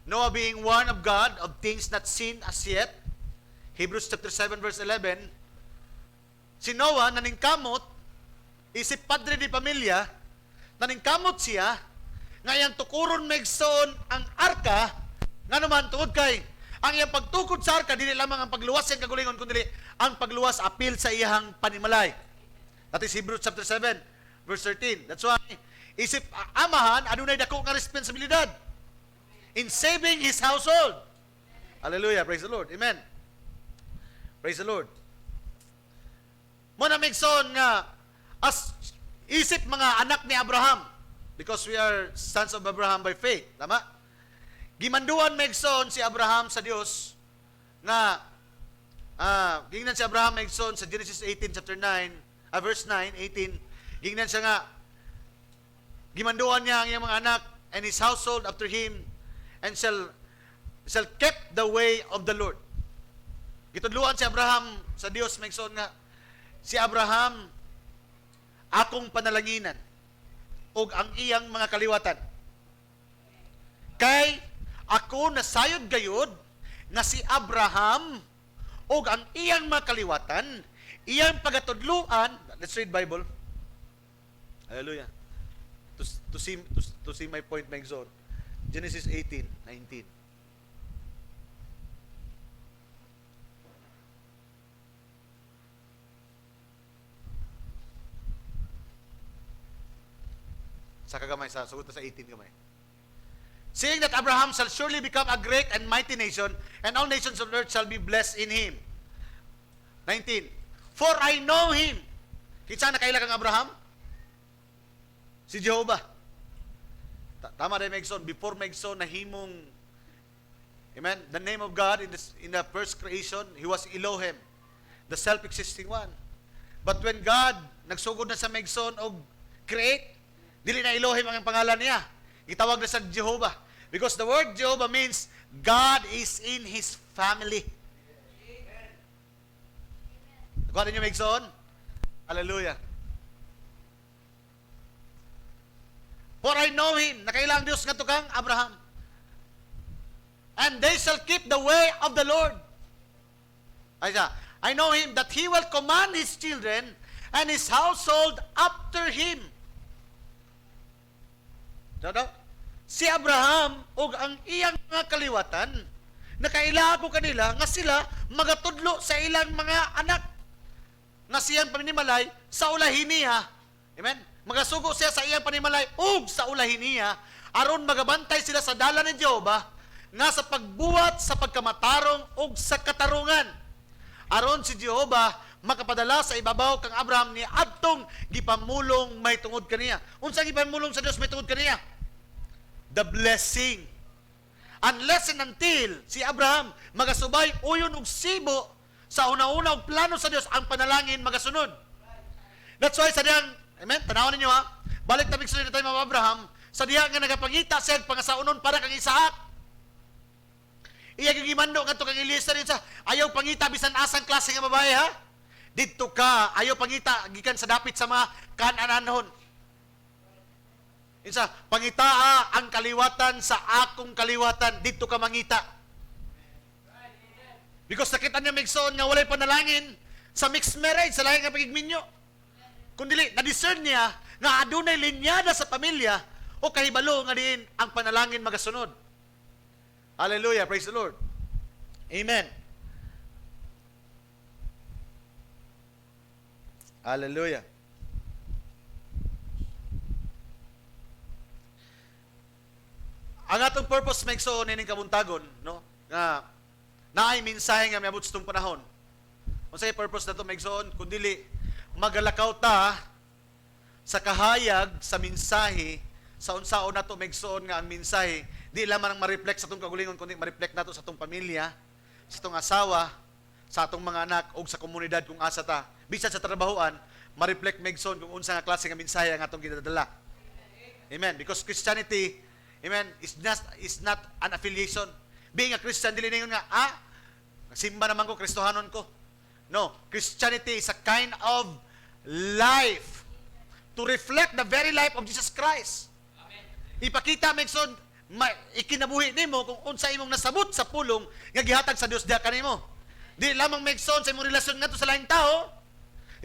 Noah being warned of God of things not seen as yet, Hebrews chapter 7 verse 11, si Noah naningkamot, isip padre di pamilya, naningkamot siya, ngayon tukuron megson ang arka, nga naman tuod kay, ang iyang pagtukod sa arka, dili lamang ang pagluwas siyang kagulingon, kundi ang pagluwas apil sa iyang panimalay. That is Hebrews chapter 7, verse 13. That's why, isip amahan, adunay dako nga responsibilidad in saving his household. Hallelujah. Praise the Lord. Amen. Praise the Lord. Muna megson nga, as isip mga anak ni Abraham, because we are sons of Abraham by faith. Tama? Gimanduan megson si Abraham sa Dios na gingnan si Abraham megson sa Genesis 18 chapter 9, verse 9, 18. Gingnan siya nga gimanduan niya ang iyang mga anak and his household after him and shall keep the way of the Lord. Gitudluan si Abraham sa Dios megson nga si Abraham akong panalanginan ug ang iyang mga kaliwatan. Kay ako nasayod gayud nga si Abraham ug ang iyang mga kaliwatan, iyang pagatudluan. Let's read Bible. Hallelujah. To see my point, Megzon. Genesis 18:19. Sa kagamay, sa sugot na sa 18 kamay. Seeing that Abraham shall surely become a great and mighty nation, and all nations of the earth shall be blessed in him. 19. For I know him. Kitsa na kaila kang Abraham? Si Jehovah. Tama rin Megson. Before Megson, nahimong, amen, the name of God in the first creation, He was Elohim, the self-existing one. But when God nagsugod na sa Megson o create, dili na Elohim ang pangalan niya. Itawag na sa Jehovah. Because the word Jehovah means God is in His family. Nakuha ninyo Megson? Hallelujah. For I know Him. Nakailang Diyos nga tukang Abraham. And they shall keep the way of the Lord. I know Him that He will command His children and His household after Him. Si Abraham ug ang iyang mga kaliwatan nakailago kanila nga sila magatudlo sa ilang mga anak nga siyang panimalay sa ulahin niya. Amen? Magasugo siya sa iyang panimalay ug sa ulahin niya aron magabantay sila sa dala ni Jehovah nga sa pagbuhat sa pagkamatarong ug sa katarungan. Aron si Jehovah makapadala sa ibabaw kang Abraham ni adtong gipamulong may tungod kaniya. Unsa gipamulong sa Dios may tungod kaniya? The blessing. Unless and until si Abraham magasubay uyon og sibo sa una-una og plano sa Dios, ang panalangin magasunod. That's why sa diyang, amen, tanawan ninyo ha, balik tabig sa tayo mga Abraham, sa diya nga nagapangita siya pangasaunon para kang Isaac. Iya gigimando nga to kang Eliezer sa ayaw pangita bisan asang klase nga babae ha. Didto ka, ayaw pangita gikan sa dapit sa mga Kanaanhon. Isa, pangitaa ang kaliwatan sa akong kaliwatan, dito ka mangita. Because nakita niya Megson nga walay panalangin sa mixed marriage, sa lahi nga pagigminyo. Kundi na-discern niya nga adunay linyada sa pamilya o kahibalo nga diin ang panalangin magasunod. Hallelujah, praise the Lord. Amen. Hallelujah. Ang atong purpose Megson ining kabuntagon, no? Nga naay mensahe nga miabot sa itong panahon. Unsay purpose nato Megson kundili magalakaw ta sa kahayag sa mensahe sa unsaon nato Megson nga ang mensahe di lamang ma-reflect sa atong kagulingon kundi ma-reflect nato sa atong pamilya, sa atong asawa, sa atong mga anak ug sa komunidad kung asa ta. Bisan sa trabahoan, ma-reflect Megson kung unsa nga klase nga mensahe ang atong ginadala. Amen. Because Christianity, amen, is not an affiliation. Being a Christian, dili na yun nga, simba naman ko, Kristohanon ko. No, Christianity is a kind of life to reflect the very life of Jesus Christ. Amen. Ipakita, Megson, ikinabuhi nimo kung unsa imong nasabot sa pulong nga gihatag sa Dios diha kanimo. Di lamang Megson sa imong relasyon ngadto sa laing tao,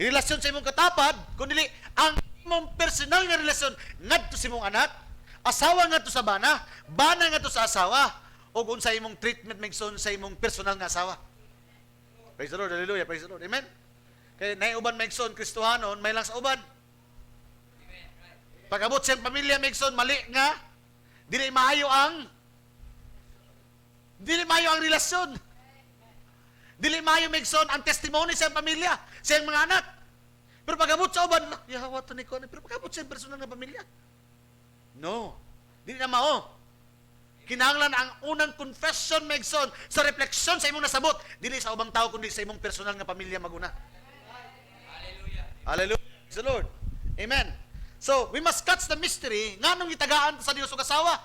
relasyon sa imong katapad, kundi ang imong personal nga relasyon ngadto sa imong anak, asawa ngadto sa bana ngadto sa asawa, o unsa imong treatment megson sa imong personal nga asawa. Praise the Lord, hallelujah, praise the Lord, amen. Kay nay uban megson Kristohanon, may lang sa uban. Pag-abot siyang pamilya megson mali nga, dili maayo ang relasyon. Dili maayo megson ang testimony sa pamilya, sa mga anak. Pero pag-abot sa uban, yawa to ni ko, pero pag-abot sa personal nga pamilya. No. Dili na mao. Kinahanglan ang unang confession megson sa refleksyon sa imong nasabot, dili sa ubang tao kundi sa imong personal nga pamilya maguna. Hallelujah. Hallelujah. Praise the Lord. Amen. So, we must catch the mystery nganong gitagaan sa Dios ug asawa.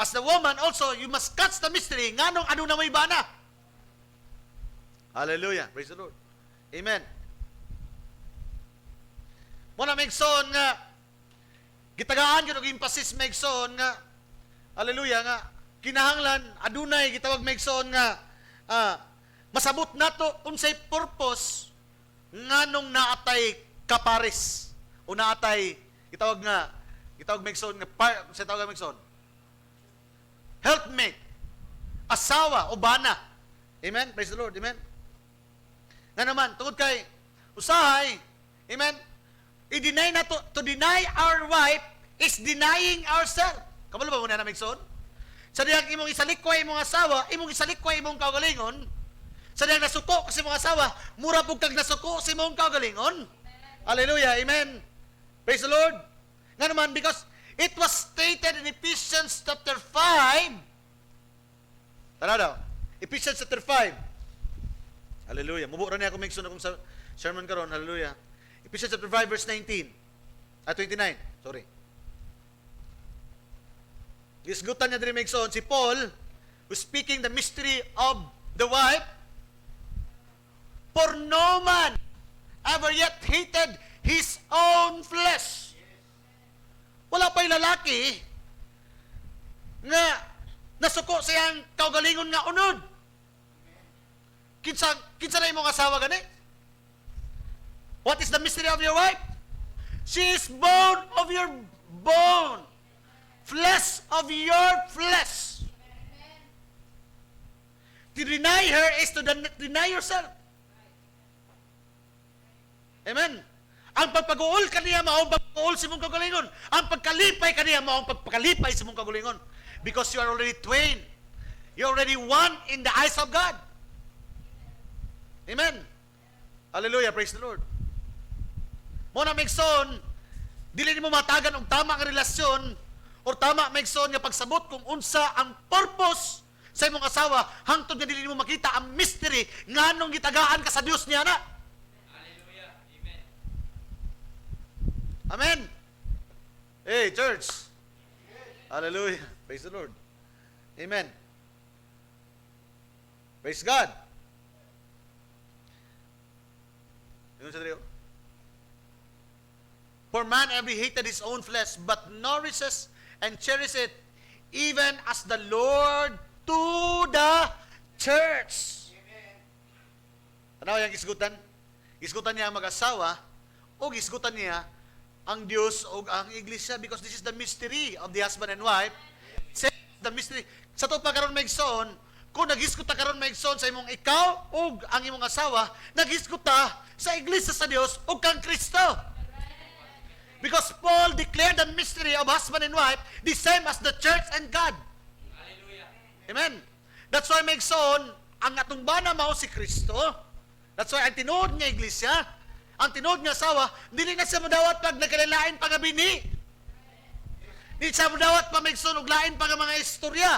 As the woman also, you must catch the mystery nganong aduna may bana. Hallelujah. Praise the Lord. Amen. Muna megson nga gitagaan gyud og emphasis megson nga hallelujah nga kinahanglan adunay gitawag megson nga masabot nato unsay purpose nganong naatay kapares o naatay gitawag megson nga sa tawag megson helpmate, asawa o bana. Amen. Praise the Lord. Amen. Nga naman tungod kay usahay, amen, i-deny na to deny our wife is denying ourselves. Kabalo ba muna na megson? Sa diyang imong isalikway imong asawa, imong isalikway imong kaugalingon, sa diyang nasuko kasi imong asawa, mura pug kag nasuko sa imong kaugalingon. Hallelujah, amen. Praise the Lord. Nga naman, because it was stated in Ephesians chapter 5. Tara daw. Ephesians chapter 5. Hallelujah. Mubo ra niya ako megson akong sa sermon karon. Hallelujah. Ephesians chapter 5 verse 29. 29. Sorry. Gisgutan niya diri megson si Paul who's speaking the mystery of the wife. For no man ever yet hated his own flesh. Wala pa'y lalaki nga nasuko siyang kaugalingon nga unod. Kinsa na imong asawa gani? What is the mystery of your wife? She is bone of your bone, flesh of your flesh. To deny her is to deny yourself. Amen. Ang pagpag-uol kaniya mao ang pagpag-uol sa imong kaugalingon. Ang pagkalipay kaniya mao ang pagpakalipay sa imong kaugalingon. Because you are already twain. You are already one in the eyes of God. Amen. Hallelujah. Praise the Lord. Muna megson, dili nimo matagan og tama nga relasyon or tama megson nga pagsabot kung unsa ang purpose sa imong asawa hangtod nga dili nimo makita ang mystery nganong gitagaan ka sa Dios niya na. Hallelujah. Amen. Amen. Hey, church. Hallelujah. Praise the Lord. Amen. Praise God. Yun sa dito. For man every hated his own flesh, but nourishes and cherishes it, even as the Lord to the church. Ano yung isgutan? Isgutan niya ang mag-asawa, o isgutan niya ang Diyos o ang Iglesia, because this is the mystery of the husband and wife. The mystery. Sa to pa karon maigsoon, kung nagiskuta karon maigsoon sa imong ikaw o ang imong asawa, nagiskuta sa Iglesia sa Dios o kang Kristo. Because Paul declared the mystery of husband and wife the same as the church and God. Hallelujah. Amen. That's why maigsoon, ang atong bana mao si Kristo. That's why ang tinuod nga Iglesia, ang tinuod nga asawa, dili na siya madawat pag nagkalilain pagabini. Di siya dawat pa maigsoon og lain pa nga mga istorya.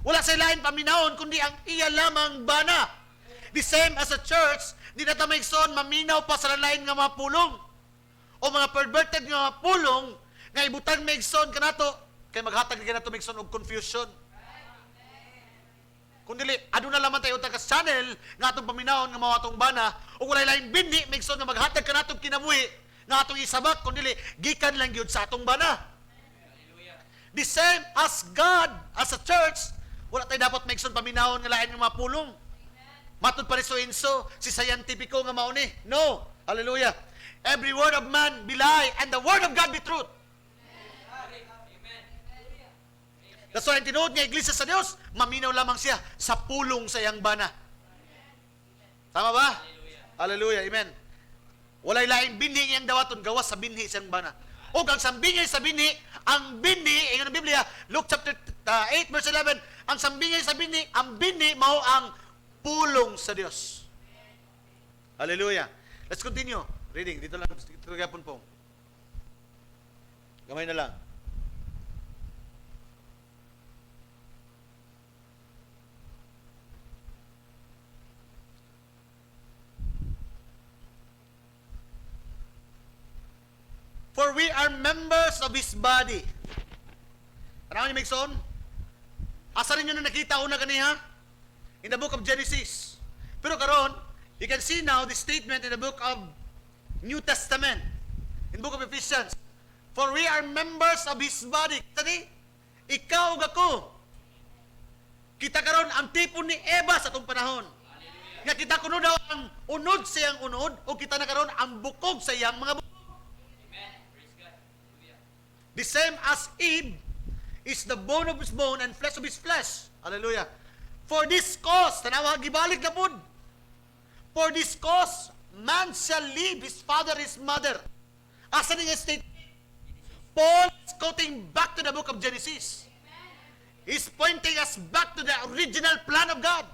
Wala sa lain paminahon kundi ang iya lamang bana. The same as a church, di na ta maigsoon maminaw pa sa lain nga mga pulong o mga perverted nga mga pulong nga ibutang maigsoon kanato kay maghatag kanato maigsoon og confusion. Kundi aduna lamang tayo ta ka channel nga atong paminahon nga mga atong bana ug walay lain bindi maigsoon nga maghatag kanato kinabuhi nga atong isabak kundi gikan lang gyud sa atong bana. The same as God, as a church, wala tayo dapat maigsoon paminahon nga lain ng mga pulong. Matod pa rin so inso, si scientifico nga mauni. No. Hallelujah. Every word of man be lie, and the word of God be truth. That's why ang tinuod niya, iglesia sa Diyos, maminaw lamang siya sa pulong sa iyang bana. Tama ba? Hallelujah. Amen. Walay laing binhi iyang dawaton, gawas sa binhi siyang bana. O ang sambingay sa binhi, ang binhi, ingon ang Biblia, Luke chapter 8 verse 11, ang sambingay sa binhi, ang binhi mao ang pulong sa Diyos. Hallelujah. Let's continue reading. Dito lang, dito gapon po. Gamay na lang. For we are members of His body. Ano niyo, Megson? Asa rin nyo na nakita una kaniya? In the book of Genesis. Pero karon, you can see now the statement in the book of New Testament. In the book of Ephesians. For we are members of His body. Kita ni, ikaw ug ako. Kita karon ang tipo ni Eva sa itong panahon. Nga kita kuno daw ang unod sa iyang unod, o kita na karon ang bukog sa iyang mga bukog. The same as Eve is the bone of his bone and flesh of his flesh. Hallelujah. For this cause, tanawa, gibalik na po. For this cause, man shall leave his father, his mother. Asa niya state? Paul is quoting back to the book of Genesis. He's pointing us back to the original plan of God.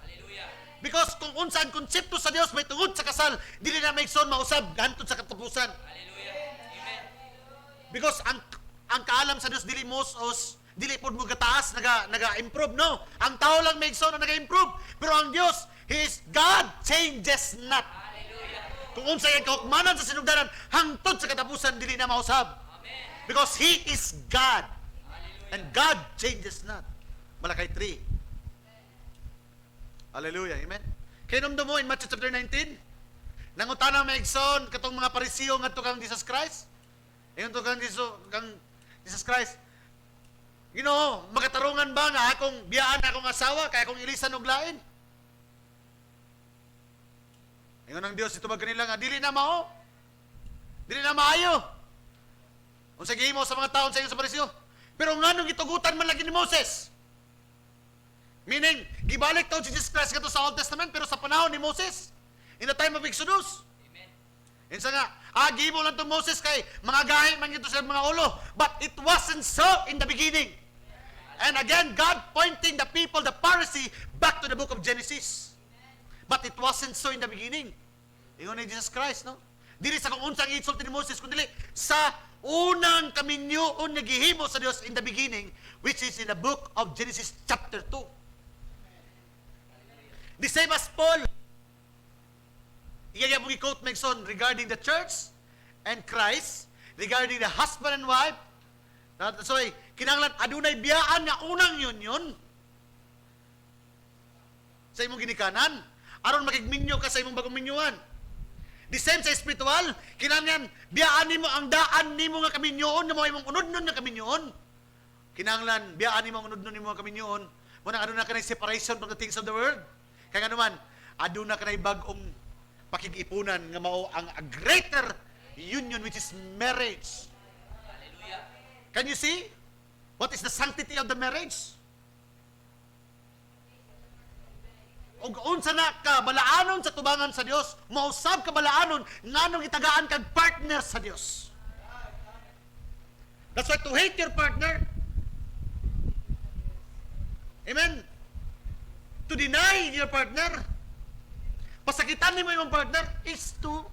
Because kung unsa ang konsepto sa Dios may tungod sa kasal, dili na may son mausab hantod sa katapusan. Because ang kaalam sa Dios dili mos-os, dili pod mo gataas, naga-improve, no. Ang tao lang may son na naga-improve, pero ang Dios, He is God, changes not. Kung unsa yung kahukmanan sa sinugdanan, hangtod sa katapusan, dili na mausab. Because He is God. And God changes not. Malakay 3. Hallelujah. Amen. Kaya numdo mo in Matthew chapter 19, nangutana may igsoon katong mga parisiyo ngadto kang Jesus Christ. Ayon to kang Jesus Christ. Ginoo, magatarungan ba nga akong biyaan akong asawa kaya akong ilisan og lain? Ingon ang Dios ito ba kanila nga dili na mao. Dili na maayo. Unsa gihimo sa mga taon sa inyo sa parisyo? Pero nganong gitugutan man lagi ni Moses? Meaning, gibalik taon si Jesus Christ kato sa Old Testament pero sa panahon ni Moses, in the time of Exodus. Insa nga, gihimo lang itong Moses kay mga gahi man ito sa mga ulo. But it wasn't so in the beginning. And again, God pointing the people, the Pharisee, back to the book of Genesis. But it wasn't so in the beginning. Ingon ni Jesus Christ, no? Dili sa kung unsang insulti ni Moses, kundi sa unang kaminyoon na gihimo sa Dios in the beginning, which is in the book of Genesis chapter 2. The same as Paul. Iya mong i-quote Megson regarding the church and Christ, regarding the husband and wife. So, kinahanglan adunay biyaan nga unang union sa imong ginikanan aron makigminyo ka sa imong bagong minyuan. The same sa spiritual, kinahanglan biyaan nimo ang daan nimo nga kaminyoon nga mo imong unodnon nga kaminyoon. Kinahanglan biyaan nimo ang unodnon nimo nga kaminyoon. Muna aduna kanay separation from the things of the world. Kaya nga naman, aduna kanay bag-ong pakig-ipunan nga mao ang a greater union which is marriage. Hallelujah. Can you see what is the sanctity of the marriage? Og unsa na ka balaanon sa tubangan sa Dios, mausab ka balaanon nganong itagaan kag partner sa Dios. That's why to hate your partner, amen, to deny your partner, pasakitan mo yung partner is to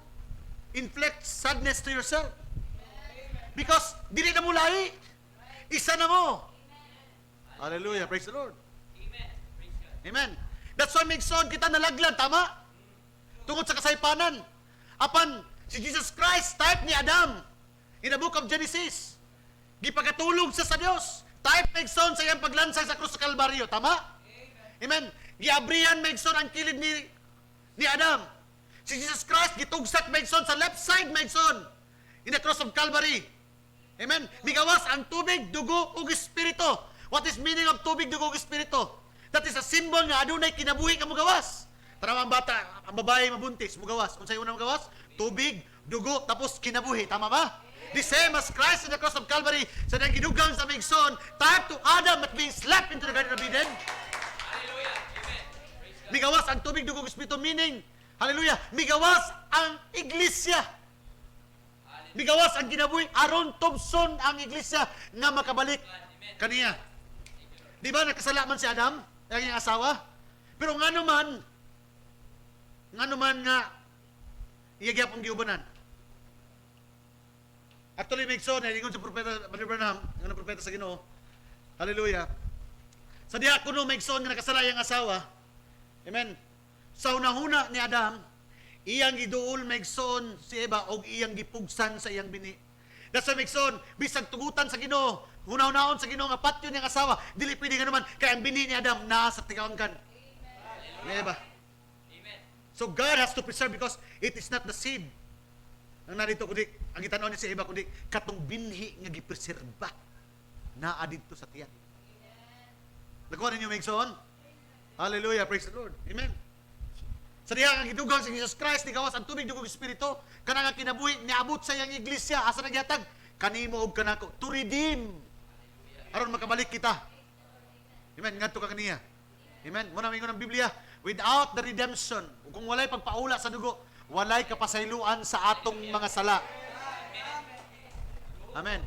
inflict sadness to yourself. Because dili na mo lahi. Isa na mo. Hallelujah. Praise the Lord. Amen. Praise God. Amen. That's why Megson kita nalaglag, tama? Tungod sa kasaypanan. Apan, si Jesus Christ, type ni Adam, in the book of Genesis, gipagkatulog sa Dios. Type Megson sa iyang paglansay sa krus sa Kalbaryo, tama? Amen. Giabrihan Megson ang kilid ni Adam. Si Jesus Christ, gitugsak Megson sa left side Megson, in the cross of Calvary. Amen. Migawas ang tubig, dugo, ug espiritu. What is meaning of tubig, dugo, ug espiritu? That is a symbol nga adunay kinabuhi ka mo gawas. Tanawa ang bata, ang babae mabuntis, mugawas. Kung sa'yo unang mugawas, tubig, dugo, tapos kinabuhi. Tama ba? The same as Christ in the cross of Calvary, sa nang gidugang sa Migson, time to Adam at being slapped into the Garden of Eden. Hallelujah. Amen. Praise God. Migawas ang tubig, dugo, espiritu, meaning, hallelujah, migawas ang iglesia. Migawas ang kinabuhi, aron Thompson ang iglesia nga makabalik kaniya. Di ba nakasala man si Adam, ang iyang asawa? Pero nga naman nga, iyagya pong giubanan. Actually, Migson, ingon sa propeta, Brother Branham, ang propeta sa Ginoo, hallelujah, sa diakono, Migson, nga nakasala iyang asawa, amen, sa unahuna ni Adam, iyang giduol Migson si Eva, o iyang gipugsan sa iyang bini. That's why Migson, bisag tugutan sa Ginoo, hunaw-naon sa Ginoo, nga patyo niyang asawa, dili pwede nga naman, kaya ang bini ni Adam, nasa tigawangkan. Ni Eva. Amen. So God has to preserve because it is not the seed. Ang narito kundi, ang gitanaw niya si Eva kundi, katong binhi nga gipreserba naa dito sa tiyan. Nakuha ninyo, Migson? Hallelujah, praise the Lord. Amen. Sa diha nga gidugang sa Jesus Christ, ni gawas ang tubig dugong espiritu, kanang nga kinabuhi niabot sa iyang iglesia, asa nagyatag kanimo ug kanako to redeem. Aron makabalik kita. Amen, ngadto ka kaniya. Amen. Muna mingon ang Biblia, without the redemption, kung walay pagpaula sa dugo, walay kapasayloan sa atong mga sala. Amen.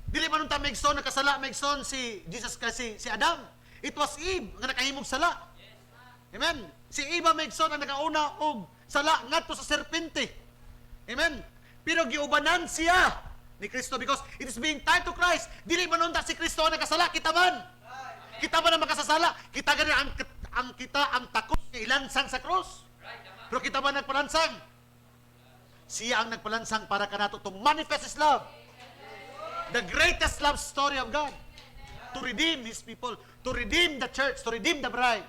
Dili man unta Migson nakasala Migson si Jesus kasi si Adam. It was Eve nga nakahimog sala. Amen. Si Eva Migson ang nakauna og sala ngadto sa serpente. Amen. Pero giubanan siya ni Kristo because it is being tied to Christ. Dili man unta si Kristo ang nakasala, kita man. Kita man ang makasasala. Kita gani ang takot nga ilansang sa cross. Pero kita ba nagpalansang? Siya ang nagpalansang para kanato to manifest His love. The greatest love story of God. To redeem His people. To redeem the church. To redeem the bride.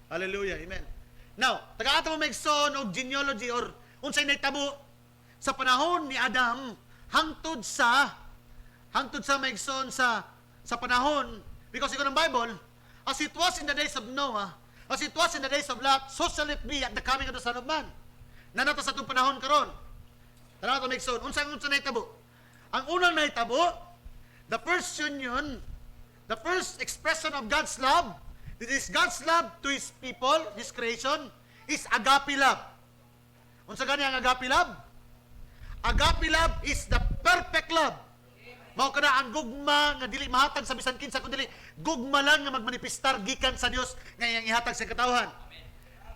Hallelujah. Amen. Now, taga-ato mo Migson o genealogy or unsay naitabo sa panahon ni Adam hangtod sa Migson sa panahon, because ikaw ng Bible, as it was in the days of Noah, as it was in the days of Lot, so shall it be at the coming of the Son of Man. Nanata sa itong panahon karon. Tanaw to Migson, unsa nahitabo? Ang unang nahitabo, the first union, the first expression of God's love, this is God's love to His people, His creation, is agape love. Unsa gani ang agape love? Agape love is the perfect love. Mao kana ang gugma nga dili mahatag sa bisan kinsa kundi gugma lang nga magmanifestar gikan sa Dios nga iyang ihatag sa katawhan.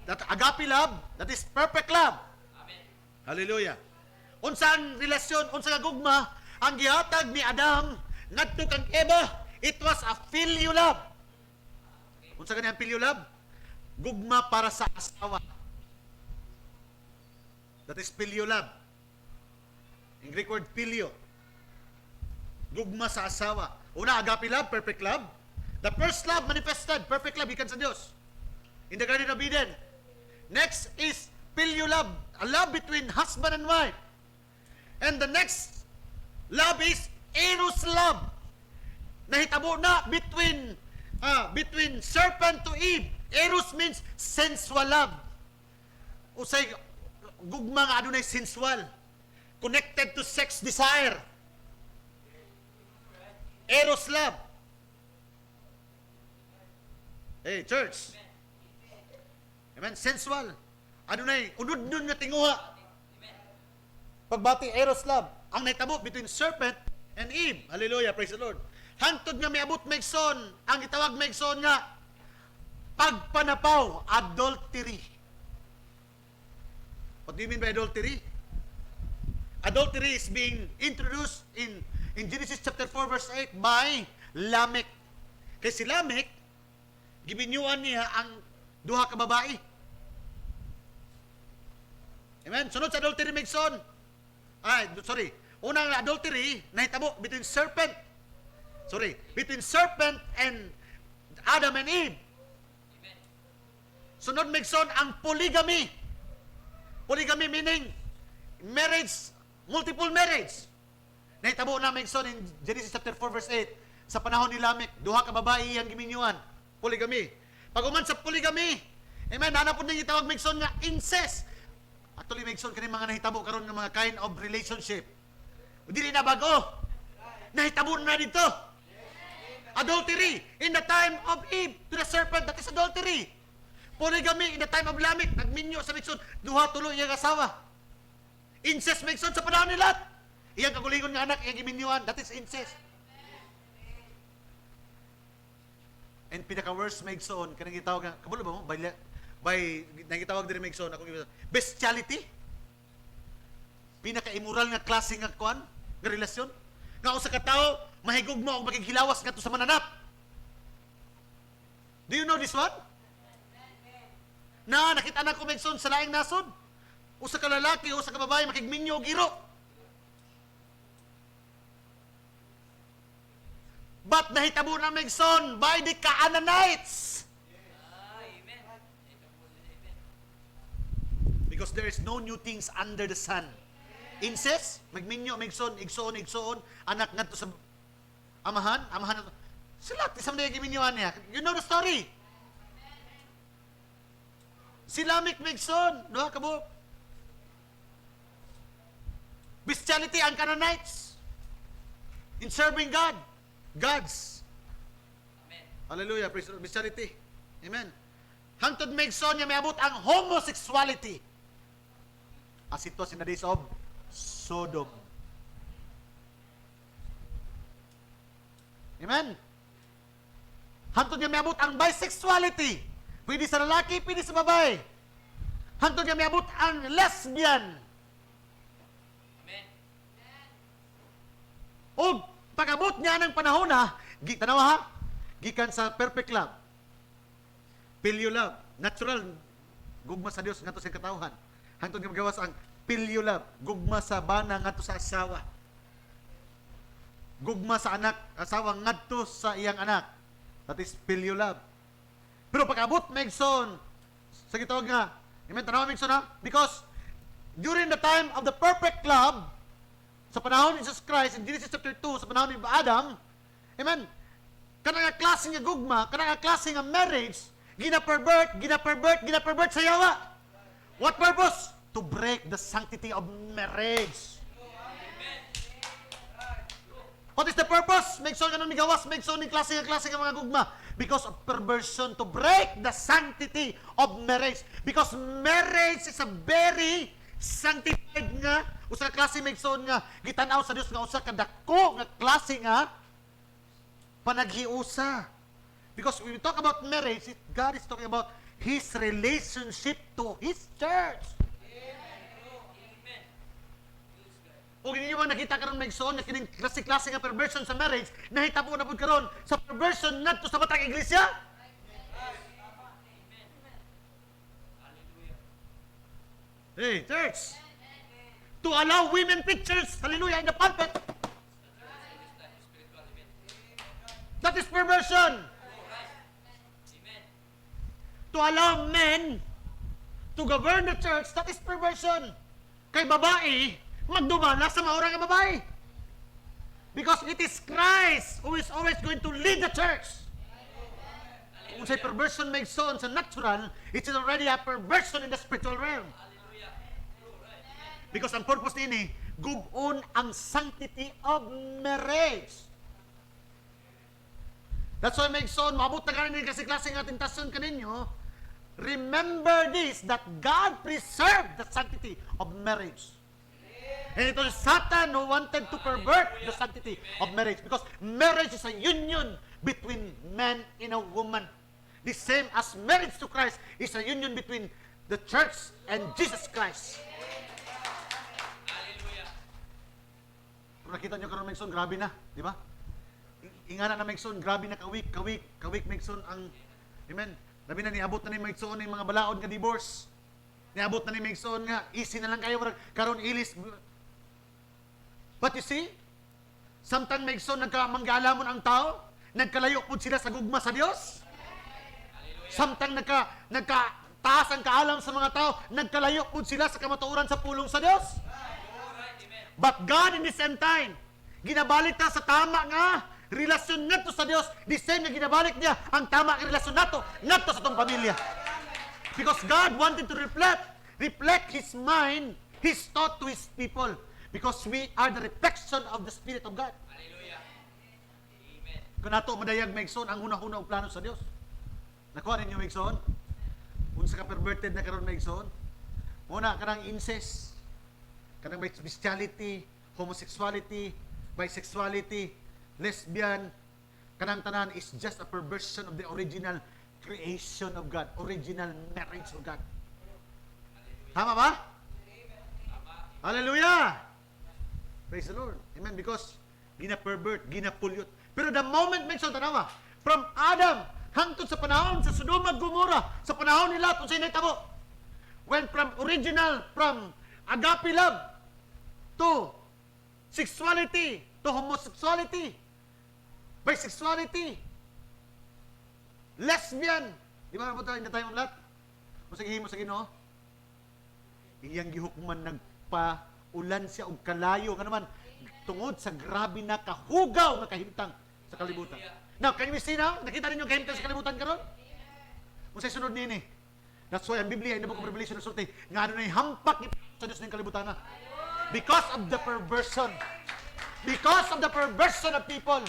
That agape love, that is perfect love. Amen. Hallelujah. Unsa ang relasyon, unsa nga gugma ang gihatag ni Adam ngadto kang Eva, it was a filial love. Unsa gani ang filial love? Gugma para sa asawa. That is filial love. In Greek word filio. Gugma sa asawa. Una, agape love, perfect love. The first love manifested, perfect love, ikan sa Diyos. In the Garden of Eden. Next is filial love, a love between husband and wife. And the next love is eros love. Nahitabo na between serpent to Eve. Eros means sensual love. Usay gugma nga adunay sensual. Connected to sex desire. Eros love. Hey, church. Amen. Sensual. Adunay unod-nun nga tinguha. Pagbati eros love. Ang nahitabo between serpent and Eve. Hallelujah, praise the Lord. Hangtod nga miabot Migson, ang gitawag Migson nga pagpanapaw, adultery. What do you mean by adultery? Adultery is being introduced in Genesis chapter 4 verse 8 by Lamech. Kay si Lamech, gibinyuan niya ang duha ka babae. Amen? Sunod sa adultery, Migson. Unang adultery, nahitabo between serpent and Adam and Eve. Amen. Sunod, Migson, ang polygamy. Polygamy meaning marriage, multiple marriage. Nahitabo na Migson in Genesis chapter 4 verse 8. Sa panahon ni Lamech, duha ka babae ang giminyuan. Polygamy. Paguman sa polygamy. Amen. Hanap po nang itawag Megson nga incest. Actually, Megson, kani mga nahitabo karon nga mga kind of relationship. Dili na bago. Nahitabo na dito. Adultery in the time of Eve to the serpent, that is adultery. Polygamy in the time of Lamech, nagminyo sa Megson, duha tulo iyang asawa. Incest Megson sa panahon ni Lot. Iyang kagulingon nga anak, iyang giminyuan, that is incest. And pinaka-worst Megson, kanang gitawag nga, kabulo ba mo? By nagitawag diri Megson, ako gitawag, bestiality. Pinaka-immoral nga klase nga kuan, nga relasyon. Nga usa ka tawo, mahigog mo ang magighilawas ngadto sa mananap. Do you know this one? Na nakita na ko Megson sa laing nasod. Usa ka lalaki, usa ka babae makigminyo og iro. But nahitabo na Megson by the Canaanites. Amen. Amen. Because there is no new things under the sun. Incest, magminyo, Megson, igsoon, anak ngadto sa amahan na to. Sila, isang na giminyoan niya. You know the story. Si Lamech Megson, no, kabo. Bestiality ang Canaanites in serving God. Gods. Amen. Hallelujah, praise the Lord. Bestiality. Amen. Hangtod Megson niya may abot ang homosexuality. As it was in the days of Sodom. Amen. Hangtod niya may abot ang bisexuality. Pwede sa lalaki, pwede sa babae. Hangtod niya may abot ang lesbian. Amen. O pag-abot niya ng panahon na, tanawa ha, gikan sa perfect love, pilyo love, natural, gugma sa Dios ngadto sa katawhan. Hangtod nga magawas ang pilyo love, gugma sa bana ngadto sa asawa. Gugma sa anak, asawa ngadto sa iyang anak. That is pilyo love. Pero pag-abot Megson, sa gitawag nga, amen, tanawa Megson ha, because during the time of the perfect love, sa panahon ni Jesus Christ, in Genesis chapter 2, sa panahon ni Adam, amen, kanang klase nga gugma, kanang klase nga marriage, gina-pervert sa yawa. What purpose? To break the sanctity of marriage. What is the purpose? Megson kanang migawas, Megson ni klase nga mga gugma. Because of perversion, to break the sanctity of marriage. Because marriage is a very sanctified nga, usa ka klase Megson nga gitanaw sa Dios nga usa ka dako nga klase nga panaghiusa. Because when we talk about marriage, God is talking about His relationship to His church. Amen. O hindi nyo ba nakita karon Megson na kining klase-klase nga perversion sa marriage, nahitabo na pud karon sa perversion ngadto sa batang iglesia? Hey, church! To allow women pictures, hallelujah, in the pulpit. That is perversion. Amen. To allow men to govern the church, that is perversion. Kay babae, magdumala sa maura nga babae. Because it is Christ who is always going to lead the church. Kung say perversion makes son sa natural, it is already a perversion in the spiritual realm. Because ang purpose nini, gubon ang sanctity of marriage. That's why may son, maabot na kanin kasi klase nga tentasyon kaninyo. Remember this, that God preserved the sanctity of marriage. And it was Satan who wanted to pervert the sanctity of marriage. Because marriage is a union between man and a woman. The same as marriage to Christ is a union between the church and Jesus Christ. Kung nakita nyo karon Megson, grabe na, di ba? Ingana na Megson, grabe na kawik Megson ang, amen, labi na niabot na ni Megson ng mga balaod nga divorce. Niabot na ni Megson nga, easy na lang kayo, karon ilis. But you see, samtang Megson nagkamanggalamon ang tao, nagkalayo po sila sa gugma sa Dios. Samtang nagkataas ang kaalam sa mga tao, nagkalayo po sila sa kamatuoran sa pulong sa Dios. But God in the same time, ginabalik ta sa tama nga relasyon ngadto sa Dios, the same nga ginabalik niya ang tama nga relasyon nato ngadto sa tong pamilya. Because God wanted to reflect His mind, His thought to His people. Because we are the reflection of the Spirit of God. Hallelujah. Amen. Kung nato madayag maigsoon ang hunahuna og plano sa Dios. Nakuha ninyo maigsoon? Unsa ka perverted na karon maigsoon? Una kanang incest, kanang bestiality, homosexuality, bisexuality, lesbian, kanang tanan is just a perversion of the original creation of God, original marriage of God. Tama ba? Hallelujah! Praise the Lord. Amen. Because gina-pervert, gina-pollute. Pero the moment may tanawa, from Adam hangtod sa panahon sa Sodoma at Gomorrah, sa panahon nila kung sa'yo nitabo, when from agape love to sexuality, to homosexuality, bisexuality, lesbian. Di ba naman tayo lahat? Kung sa gihimo sa Ginoo, iyang gihukman nagpaulan siya og kalayo nga naman tungod sa grabe na kahugaw nga kahimtang sa kalibutan. Now, can we see now? Nakita ninyo kahimtang sa kalibutan karon? Kung sa'y sunod nini. That's why ang Biblia, in the book of Revelation, nasulti, nga ano na yung hampak ni sa Diyos ng kalibutan na. Because of the perversion. Because of the perversion of people.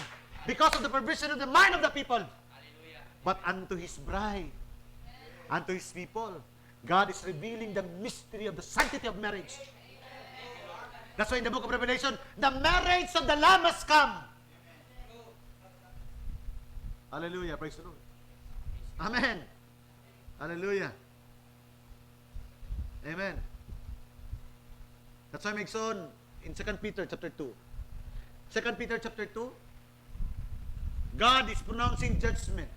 Because of the perversion of the mind of the people. But unto His bride, unto His people, God is revealing the mystery of the sanctity of marriage. That's why in the book of Revelation, the marriage of the Lamb has come. Hallelujah. Praise the Lord. Amen. Hallelujah. Amen. That's why makes on in 2 Peter chapter 2. 2 Peter chapter 2, God is pronouncing judgment.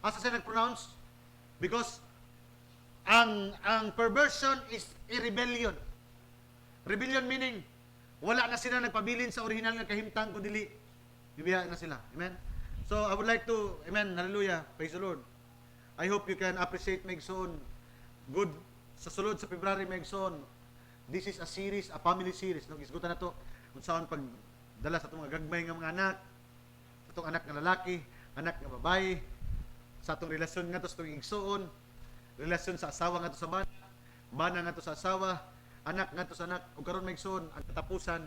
Asa siya nag-pronounce? Because ang perversion is a rebellion. Rebellion meaning wala na sila nagpabilin sa original nga kahimtang kundi bibiya na sila. Amen. So I would like to, amen, hallelujah, praise the Lord. I hope you can appreciate Megson. Good sa sulod sa February Megson. This is a series, a family series. No, isgutan na to kung saan pag dala sa itong mga gagmay nga mga anak, sa itong anak nga lalaki, anak nga babae, sa itong relasyon nga to sa itong igsoon, relasyon sa asawa nga to sa bana, bana nga to sa asawa, anak nga to sa anak, o karon Megson, ang katapusan,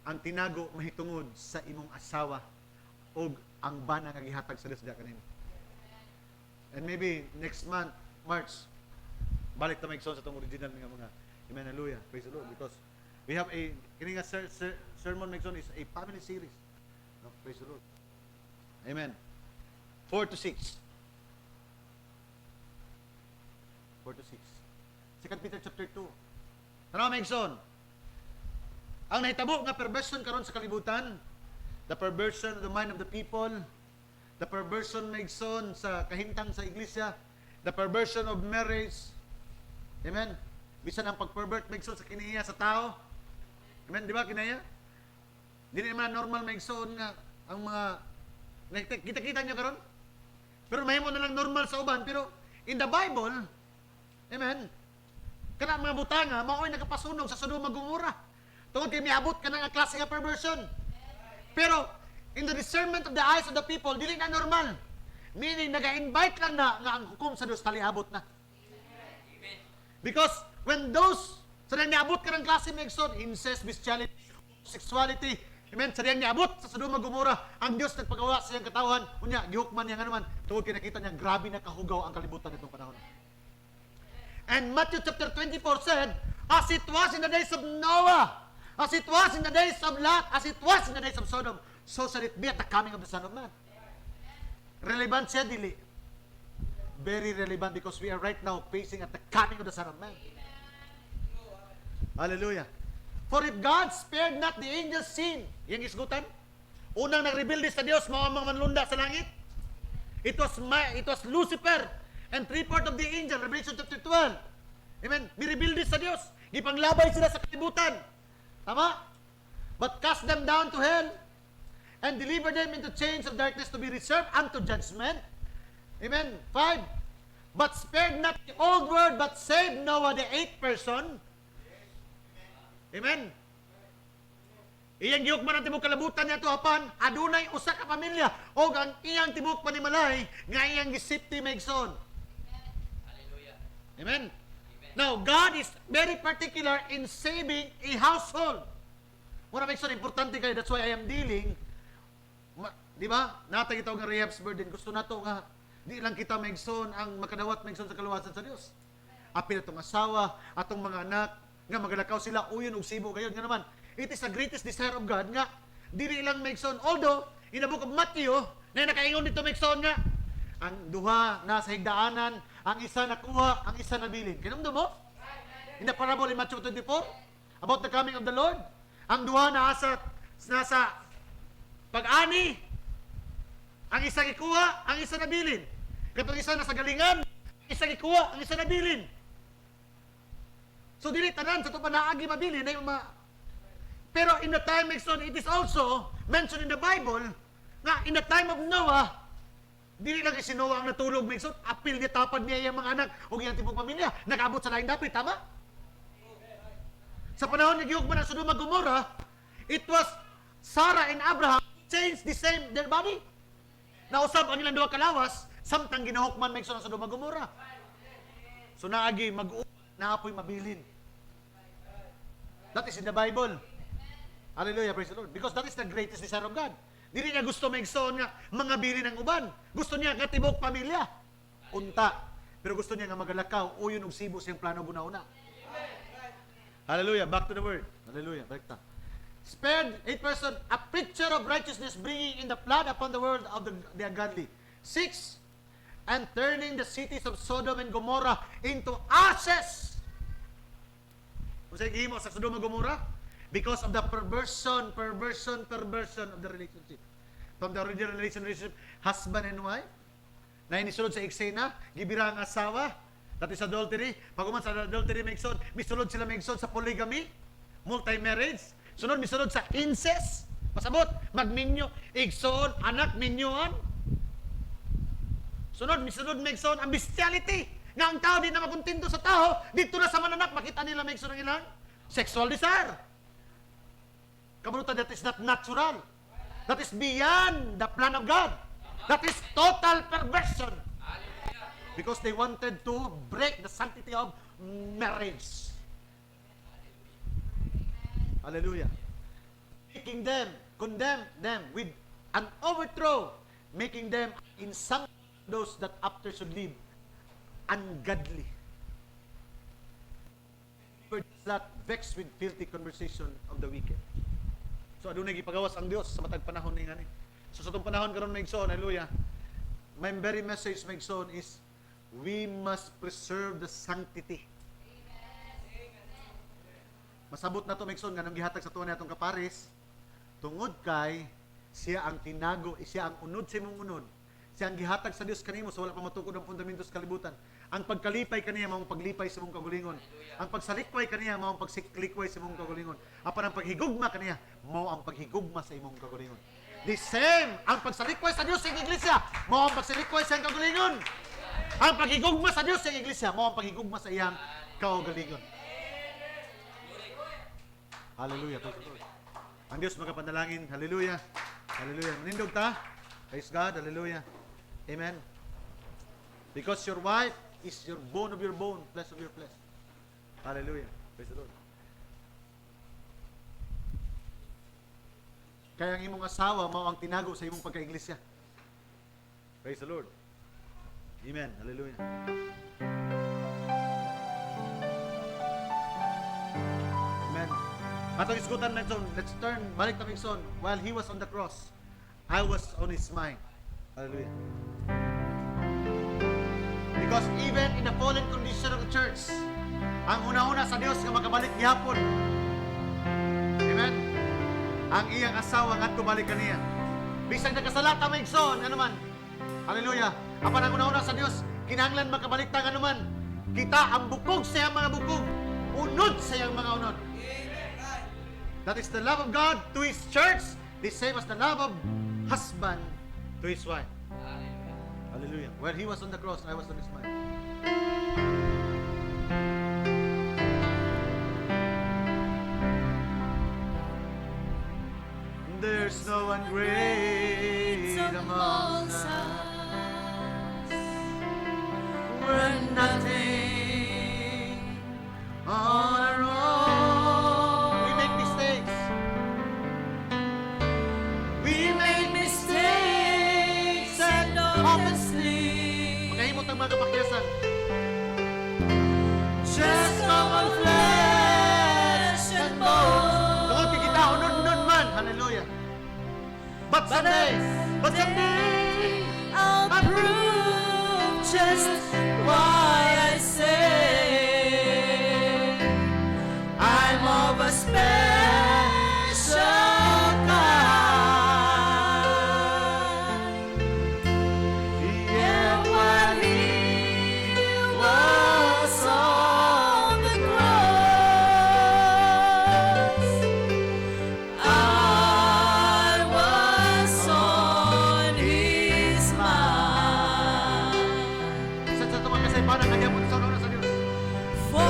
ang tinago mahitungod sa imong asawa o ang bana nga gihatag sa Dios diha kanimo. And maybe next month, March, balik ta Megson sa itong original nga mga amen, hallelujah, praise the Lord, because we have a, kini nga sermon Megson is a family series. No, praise the Lord. Amen. 4 to 6. 4 to 6. 2 Peter chapter 2. Tanaw Megson. Ang nahitabo nga perversion karon sa kalibutan, the perversion of the mind of the people, the perversion Megson sa kahimtang sa iglesia, the perversion of marriage. Amen. Bisan ang pag-pervert Megson sa kinaiya sa tao. Amen, di ba kinaiya? Dili naman normal Megson nga ang mga kita-kita niyo karon. Pero mahimo na lang normal sa uban, pero in the Bible, amen, kana mga butanga mao'y nakapasunog sa Sodoma Gomorrah. Tungod kay miabot ka nga klase nga perversion. Pero in the discernment of the eyes of the people, dili na normal. Meaning naga-invite lang na nga ang hukom sa Dios taliabot na. Because when those sa niabot ka ng klase Megson, incest, bestiality, sexuality, amen, sa niabot sa Sodoma Gomorrah, ang Dios nagpagawa sa iyang katawan, unya gihukman niya nga naman, tungod kay nakita niya grabe na kahugaw ang kalibutan nitong panahon. And Matthew chapter 24 said, as it was in the days of Noah, as it was in the days of Lot, as it was in the days of Sodom, so shall it be at the coming of the Son of Man. Relevant siya, dili. Very relevant because we are right now facing at the coming of the Son of Man. Hallelujah. For if God spared not the angels' sin, yung isgutan, unang nagrebelde sa Diyos, mga manlunda sa langit, it was Lucifer and 3/4 of the angel, Revelation chapter 12. Amen. Nirebilde sa Diyos. Gipanglabay sila sa kalibutan. Tama? But cast them down to hell and deliver them into chains of darkness to be reserved unto judgment. Amen. 5. But spared not the old world, but saved Noah, the 8th person. Amen. Iyang gihukman ang tibok kalabutan niya apan adunay usa ka pamilya o ang iyang tibok panimalay nga iyang gisipti maigsoon. Hallelujah. Amen. Now, God is very particular in saving a household. Muna maigsoon, importante kayo. That's why I am dealing. Di ba? Natag ito nga Rahab's burden. Gusto na to nga. Di lang kita maigsoon ang makadawat maigsoon sa kaluwasan sa Dios. Apil atong asawa, atong mga anak, nga magalakaw sila, uyon og sibo kayo. Nga naman, it is the greatest desire of God nga dili lang maigsoon. Although, in the book of Matthew, na nakaingon dito maigsoon nga, ang duha nasa higdaanan, ang isa nakuha, ang isa nabilin. Kinamdo mo? In the parable in Matthew 24, about the coming of the Lord, ang duha nasa pag-ani, ang isa gikuha, ang isa nabilin. Katong isa nasa galingan, ang isa gikuha, ang isa nabilin. So dili tanan sa to panaagi mabilin ay pero in the time of Son, it is also mentioned in the Bible nga in the time of Noah, dili lang si Noah ang natulog maigsoon, apil niya tapad niya yung mga anak o iyang tibok pamilya, nag-abot sa laing dapit, tama? Sa panahon ni Gihugman ng Sodoma Gomorrah, it was Sarah and Abraham changed the same their body. Nausab ang ilang duha kalawas, samtang ginahukman maigsoon ng Sodoma Gomorrah. So naagi naapoy mabilin. That is in the Bible. Hallelujah, praise the Lord. Because that is the greatest desire of God. Dili niya gusto maigsoon nga mga bilin ng uban. Gusto niya nga tibok pamilya. Unta. Pero gusto niya nga magalakaw, uyon og sibo siyang plano guna-una. Hallelujah, back to the word. Hallelujah, balik ta. Spared a person, a picture of righteousness, bringing in the flood upon the world of the ungodly. 6, and turning the cities of Sodom and Gomorrah into ashes. Kung sa'yo gihimo sa Sodom and Gomorrah, because of the perversion of the relationship. From the original relationship, husband and wife, na inisulod sa eksena, gibira ang asawa, that is adultery. Pag sa adultery, misulod sila maigsoon sa polygamy, multi-marriage. Sunod, misulod sa incest. Pasabot, magminyo, igsoon, anak, minyoan. Sunod, misunod maigsoon ang bestiality. Nga ang tao di na makuntinto sa tao, dito na sa mananak, makita nila maigsoon ang ilang sexual desire. Kabunutan, that is not natural. That is beyond the plan of God. That is total perversion. Because they wanted to break the sanctity of marriage. Hallelujah. Making them, condemn them with an overthrow, making them in some those that after should live ungodly. That vexed with filthy conversation of the wicked. So adunay gipagawas ang Dios sa matag panahon ni ngani. So sa tong panahon karon maigsoon, hallelujah. My very message maigsoon is we must preserve the sanctity. Masabot na to maigsoon nga nang gihatag sa tuwa natong kapares tungod kay siya ang tinago, siya ang unod sa imong unod. Siya ang gihatag sa Dios kanimo so wala pa matukod ang fundamento sa kalibutan. Ang pagkalipay kaniya mao paglipay sa imong kagulingon. Ang pagsalikway kaniya mao pagsiklikway sa imong kagulingon. Apan ang paghigugma kaniya mao ang paghigugma sa imong kagulingon. The same ang pagsalikway sa Dios sa iglesia mao ang pagsalikway sa iyang kagulingon. Ang paghigugma sa Dios sa iglesia mao ang paghigugma sa iyang kaugalingon. Hallelujah. Ang Dios magapanalangin. Hallelujah. Hallelujah. Manindog ta. Praise God. Hallelujah. Amen. Because your wife is your bone of your bone, flesh of your flesh. Hallelujah. Praise the Lord. Kaya ang imong asawa mao ang tinago sa imong pagka-iglesia. Praise the Lord. Amen. Hallelujah. Amen. Atong isgutan na ito. Let's turn, balik na Migson. While he was on the cross, I was on his mind. Hallelujah. Because even in the fallen condition of the church, ang una-una sa Dios nga makabalik gihapon. Amen. Ang iyang asawa nga tubalik kaniya. Bisag nagkasalata maigsoon, ano man. Hallelujah. Apan ang una-una sa Dios, kinahanglan makabalik ta ano man. Kita ang bukog sa iyang mga bukog, unod sa iyang mga unod. That is the love of God to His church, the same as the love of husband to his wife. Hallelujah. When he was on the cross, I was on his mind. there's no one great among us. We're nothing on our own. We make mistakes. We make mistakes and honestly, Nakahimot ang mga kapakyasan. just common flesh and bones. Tungkol kay kita, unod-unod man. Hallelujah. But someday, I'll prove just why I say I'm of a special kind. Yeah, while he was on the cross, I was on his mind. sa ito mga kasaypanan, nagyapon sa una sa Diyos. For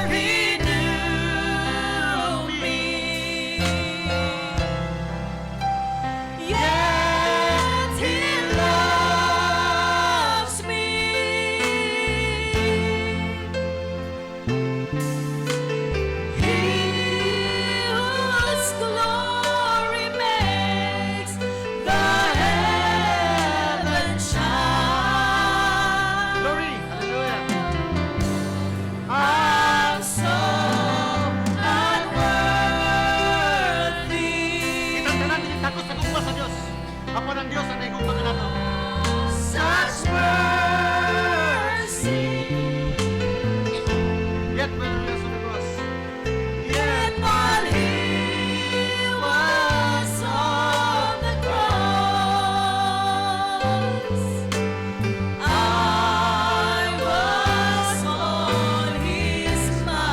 he knew me, yet he loves me. He whose glory makes the heavens shine. Glory. Hallelujah. I'm so unworthy. Kitang tanan, takot sa gugma sa Diyos. Ako ng Diyos ang naigugma ka nato. Such mercy, Yet when we are on the cross, yet while he was on the cross, I was on his mind.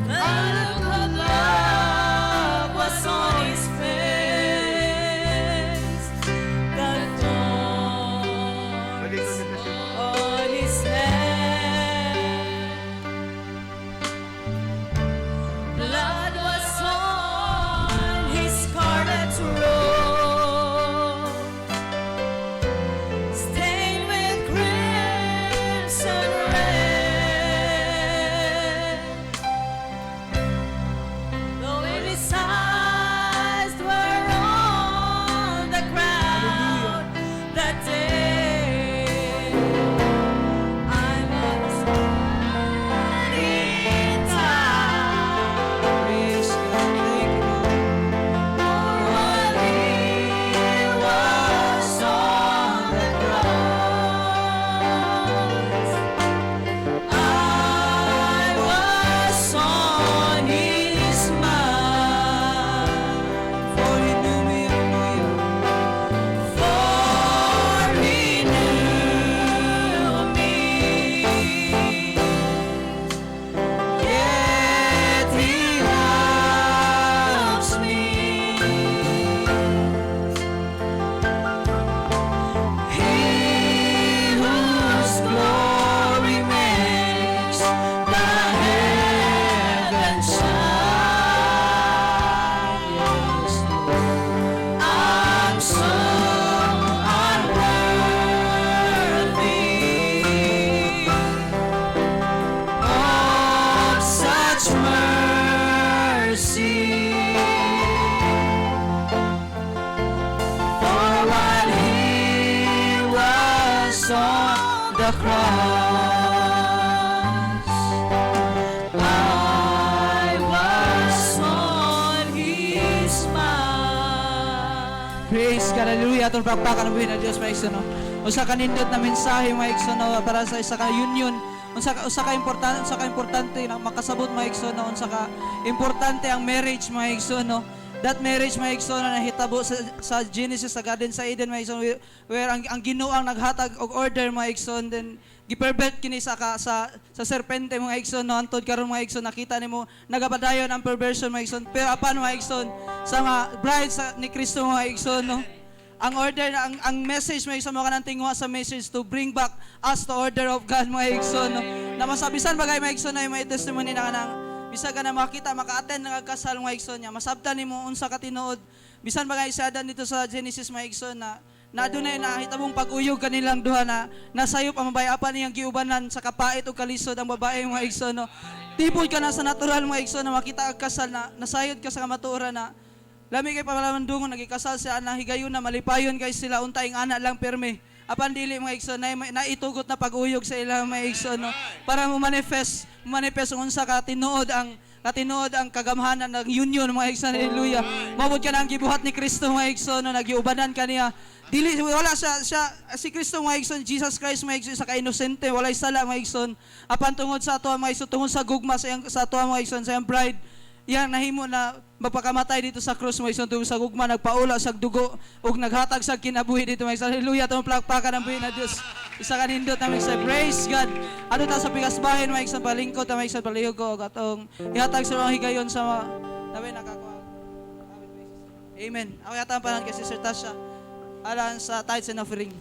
The look of love was on his face, the Balik thorns sa depression. on his head. Blood was on his scarlet robe, stained with crimson red. Though his eyes were on the ground that day, I'm in time. Praise God, thank you, Lord. For while he was on the cross, I was on his mind. For he knew me, for he knew me, yet he loves me. He whose glory makes the heavens shine. Yes, Lord. I'm so unworthy of such mercy. For while he was on the cross, I was on his mind. Praise God, hallelujah. Atong pakpakan ng buhay na Diyos, mga igsoon. Usa ka nindot na mensahe, mga igsoon, para sa isa ka union. Usa ka importante na makasabot, mga igsoon, unsa ka importante ang marriage, mga igsoon. That marriage, mga igsoon, na nahitabo sa Genesis, sa Garden sa Eden, mga igsoon, where ang Ginoo ang naghatag og order, mga igsoon, then gipervert kini sa serpente, mga igsoon, no, antod karon, mga igsoon, nakita nimo nagabadayon ang perversion, mga igsoon. Pero apan, mga igsoon, sa mga bride ni Kristo, mga igsoon, no, ang order na ang message, mga igsoon, mo kanang tingwa sa message to bring back us to order of God, mga igsoon, no. Na masabisan bagay mga igsoon na yung may testimony na kanang bisa ka na makita, maka-attend ng kasal mga igsoon niya. Masabtan ni mo unsa ka tinuod. Bisan bagay isadan dito sa Genesis mga igsoon na dunay nahitabong pag-uyog kanilang duha na nasayop ang mabayapan niyang giubanan sa kapait o kalisod ang babae mga igsoon. No? Tibod ka na sa natural mga igsoon na makita ang kasal na nasayod ka sa kamatuoran na lami kay pamalamandungon nagikasal sa ana higayon na malipayon kay sila untayng ana lang perme. Apan dili mga igsoon na itugot na pag-uyog sa ilang mga igsoon no? Para mo manifest ang unsa ka tinuod ang kagamhanan ng union mga igsoon. Hallelujah. Mabot ka na ang gibuhat ni Kristo mga igsoon no? Nagiubanan ka niya. Dili wala siya si Kristo mga igsoon, Jesus Christ mga igsoon sa ka-inosente, walay sala mga igsoon. Apan tungod sa ato mga igsoon, tungod sa gugma sa ato mga igsoon sa iyang bride, yang nahimo na magpakamatay dito sa krus mga igsoon tungod sa gugma, nagpaula sa dugo ug naghatag sa kinabuhi dito mga igsoon. Hallelujah. Tumong plakpakan ang buhi na Dios. Isa ka nindot na mga igsoon. Praise God. Ano ta sa pigasbahin mga igsoon, palingkod ta mga igsoon, palihog ko atong ihatag sa mga higayon sa nabi nakakuha. Amen. Ako yata ang panahon kay Sister Tasha. Alan sa tithes and offering.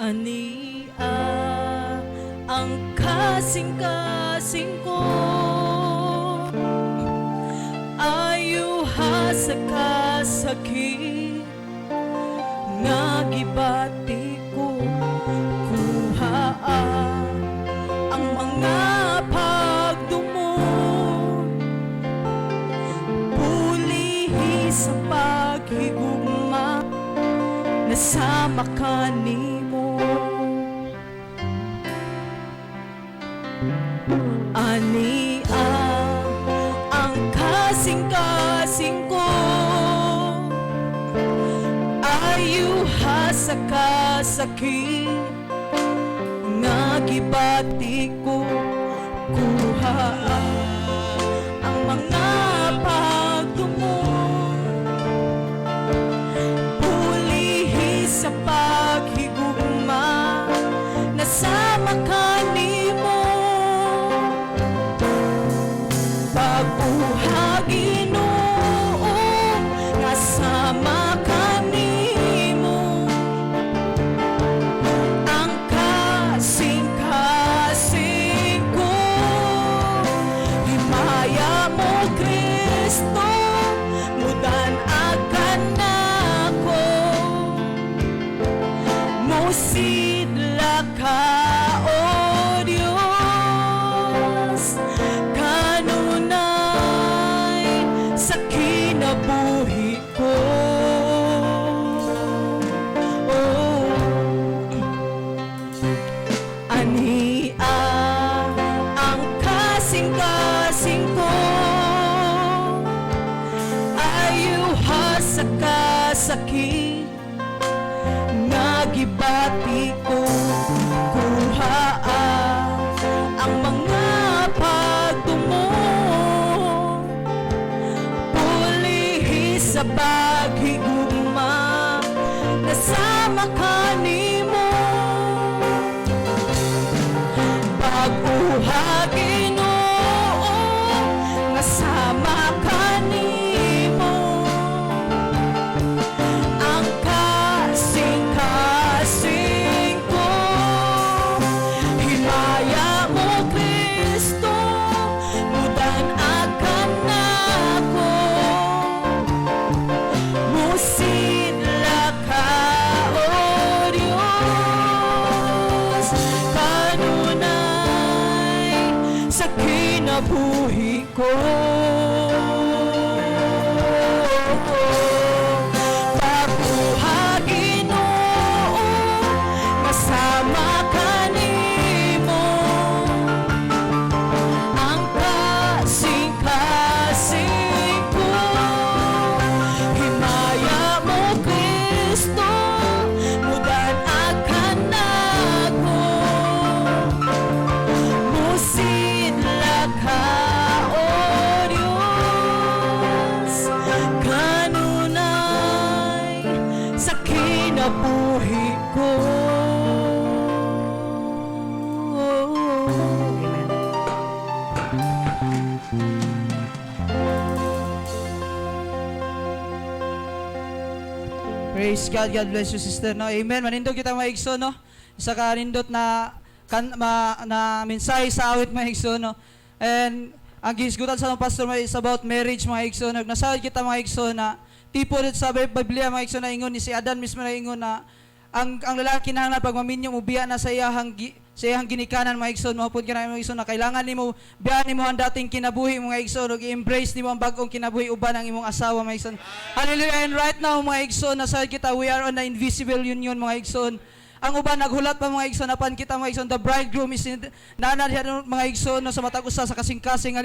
Ania ang kasing-kasing ko, ayuha sa kasakit nga gibati ko, kuha ang mga pagdumo, pulihi sa paghigugma, nasama ka nimo. Ania ang kasing-kasing ko, ayuha sa kasakit nga gibati ko, kuha ang mga pagtumo, pulihi sa paghigugma, nasama ka nimo. Pagbuha Ginoo, nasama ka nimo. Ang kasing-kasing ko, himaya mo Kristo, mudan akan nako, musidla ka o Dios, kanunay sa kinabuhi ko. Oh, ania ang kasing-kasing ko, ayuha sa kasakit nga gibati ko, kuha ang mga pagtumo, pulihi sa paghigugma, nasama ka nimo. Pag-uha Ginoo, nasama ka nimo. Praise God. God bless you, sister. No? Amen. Manindog kita mga igsoon, no? Isa ka nindot na na mensahe sa awit mga igsoon, no? And ang gisgutan sa mga pastor is about marriage mga igsoon. Nagnasaad kita mga igsoon na tipo rin sa Biblia mga igsoon na ingon ni si Adan mismo na ingon na ang lalaki na pag maminyo mo biya na sa iyang ginikanan mga igsoon, mahupod ka na mga igsoon na kailangan nimo biyan nimo ang dating kinabuhi mga igsoon ug i-embrace nimo ang bag-ong kinabuhi uban ang imong asawa mga igsoon. Hallelujah. And right now mga igsoon, nasa kita we are on the invisible union mga igsoon. Ang uban naghulat pa mga igsoon, napan kita mga igsoon, the bridegroom is nanad mga igsoon sa matag usa sa kasing-kasing.